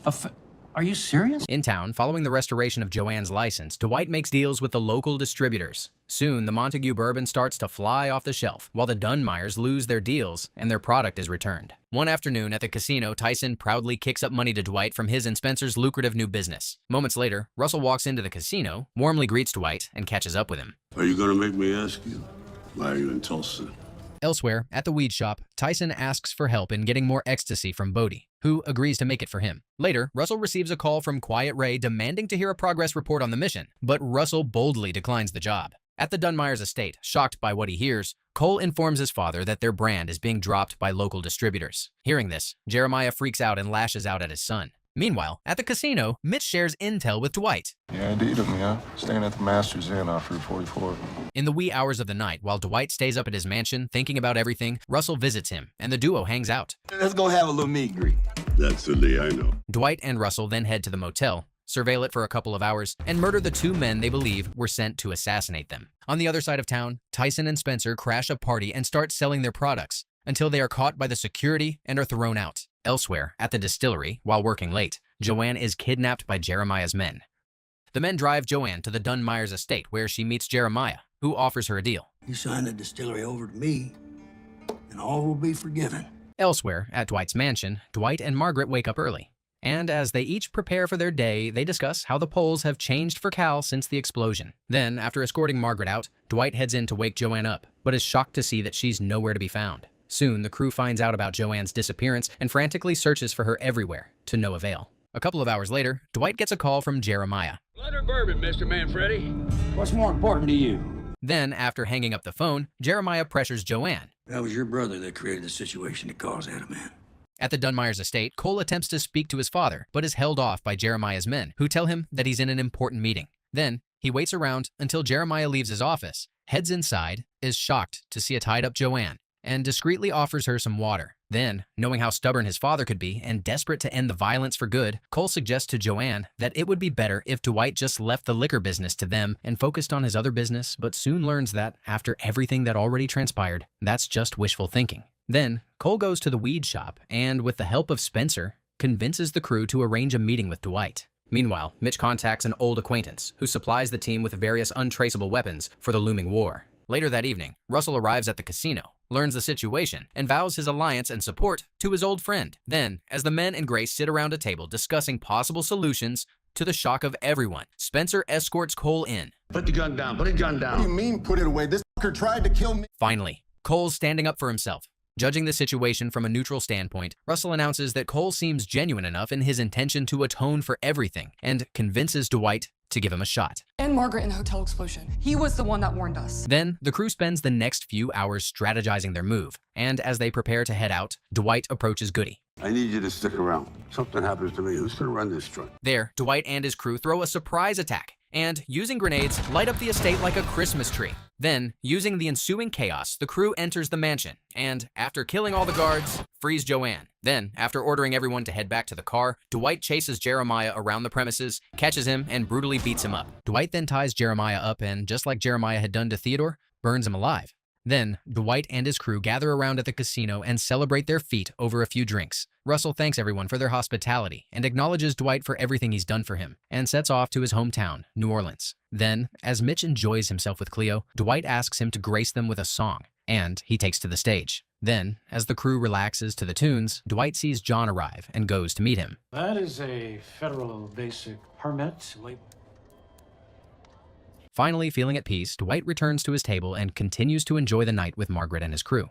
Are you serious? In town, following the restoration of Joanne's license, Dwight makes deals with the local distributors. Soon, the Montague bourbon starts to fly off the shelf, while the Dunmeyers lose their deals and their product is returned. One afternoon at the casino, Tyson proudly kicks up money to Dwight from his and Spencer's lucrative new business. Moments later, Russell walks into the casino, warmly greets Dwight, and catches up with him. Are you gonna make me ask you? Why are you in Tulsa? Elsewhere, at the weed shop, Tyson asks for help in getting more ecstasy from Bodie, who agrees to make it for him. Later, Russell receives a call from Quiet Ray demanding to hear a progress report on the mission, but Russell boldly declines the job. At the Dunmeyers' estate, shocked by what he hears, Cole informs his father that their brand is being dropped by local distributors. Hearing this, Jeremiah freaks out and lashes out at his son. Meanwhile, at the casino, Mitch shares intel with Dwight. Yeah, indeed of me, huh? Staying at the Masters Inn off Route 44. In the wee hours of the night, while Dwight stays up at his mansion thinking about everything, Russell visits him, and the duo hangs out. Let's go have a little meet and greet. That's the Lee I know. Dwight and Russell then head to the motel, surveil it for a couple of hours, and murder the two men they believe were sent to assassinate them. On the other side of town, Tyson and Spencer crash a party and start selling their products, until they are caught by the security and are thrown out. Elsewhere, at the distillery, while working late, Joanne is kidnapped by Jeremiah's men. The men drive Joanne to the Dunmeyers' estate, where she meets Jeremiah, who offers her a deal. You sign the distillery over to me, and all will be forgiven. Elsewhere, at Dwight's mansion, Dwight and Margaret wake up early. And as they each prepare for their day, they discuss how the polls have changed for Cal since the explosion. Then, after escorting Margaret out, Dwight heads in to wake Joanne up, but is shocked to see that she's nowhere to be found. Soon, the crew finds out about Joanne's disappearance and frantically searches for her everywhere, to no avail. A couple of hours later, Dwight gets a call from Jeremiah. Leonard Bourbon, Mr. Manfredi. What's more important to you? Then, after hanging up the phone, Jeremiah pressures Joanne. That was your brother that created the situation that caused that, man. At the Dunmyers' estate, Cole attempts to speak to his father, but is held off by Jeremiah's men, who tell him that he's in an important meeting. Then, he waits around until Jeremiah leaves his office, heads inside, is shocked to see a tied-up Joanne, and discreetly offers her some water. Then, knowing how stubborn his father could be and desperate to end the violence for good, Cole suggests to Joanne that it would be better if Dwight just left the liquor business to them and focused on his other business, but soon learns that, after everything that already transpired, that's just wishful thinking. Then, Cole goes to the weed shop and, with the help of Spencer, convinces the crew to arrange a meeting with Dwight. Meanwhile, Mitch contacts an old acquaintance who supplies the team with various untraceable weapons for the looming war. Later that evening, Russell arrives at the casino, learns the situation, and vows his alliance and support to his old friend. Then, as the men and Grace sit around a table discussing possible solutions, to the shock of everyone, Spencer escorts Cole in. Put the gun down, put the gun down. What do you mean, put it away? This fucker tried to kill me. Finally, Cole's standing up for himself. Judging the situation from a neutral standpoint, Russell announces that Cole seems genuine enough in his intention to atone for everything and convinces Dwight to give him a shot. And Margaret in the hotel explosion. He was the one that warned us. Then, the crew spends the next few hours strategizing their move, and as they prepare to head out, Dwight approaches Goody. I need you to stick around. Something happens to me. Who's gonna run this joint? There, Dwight and his crew throw a surprise attack, and, using grenades, light up the estate like a Christmas tree. Then, using the ensuing chaos, the crew enters the mansion, and, after killing all the guards, frees Joanne. Then, after ordering everyone to head back to the car, Dwight chases Jeremiah around the premises, catches him, and brutally beats him up. Dwight then ties Jeremiah up and, just like Jeremiah had done to Theodore, burns him alive. Then, Dwight and his crew gather around at the casino and celebrate their feat over a few drinks. Russell thanks everyone for their hospitality and acknowledges Dwight for everything he's done for him, and sets off to his hometown, New Orleans. Then, as Mitch enjoys himself with Cleo, Dwight asks him to grace them with a song, and he takes to the stage. Then, as the crew relaxes to the tunes, Dwight sees John arrive and goes to meet him. That is a federal basic permit label. Finally, feeling at peace, Dwight returns to his table and continues to enjoy the night with Margaret and his crew.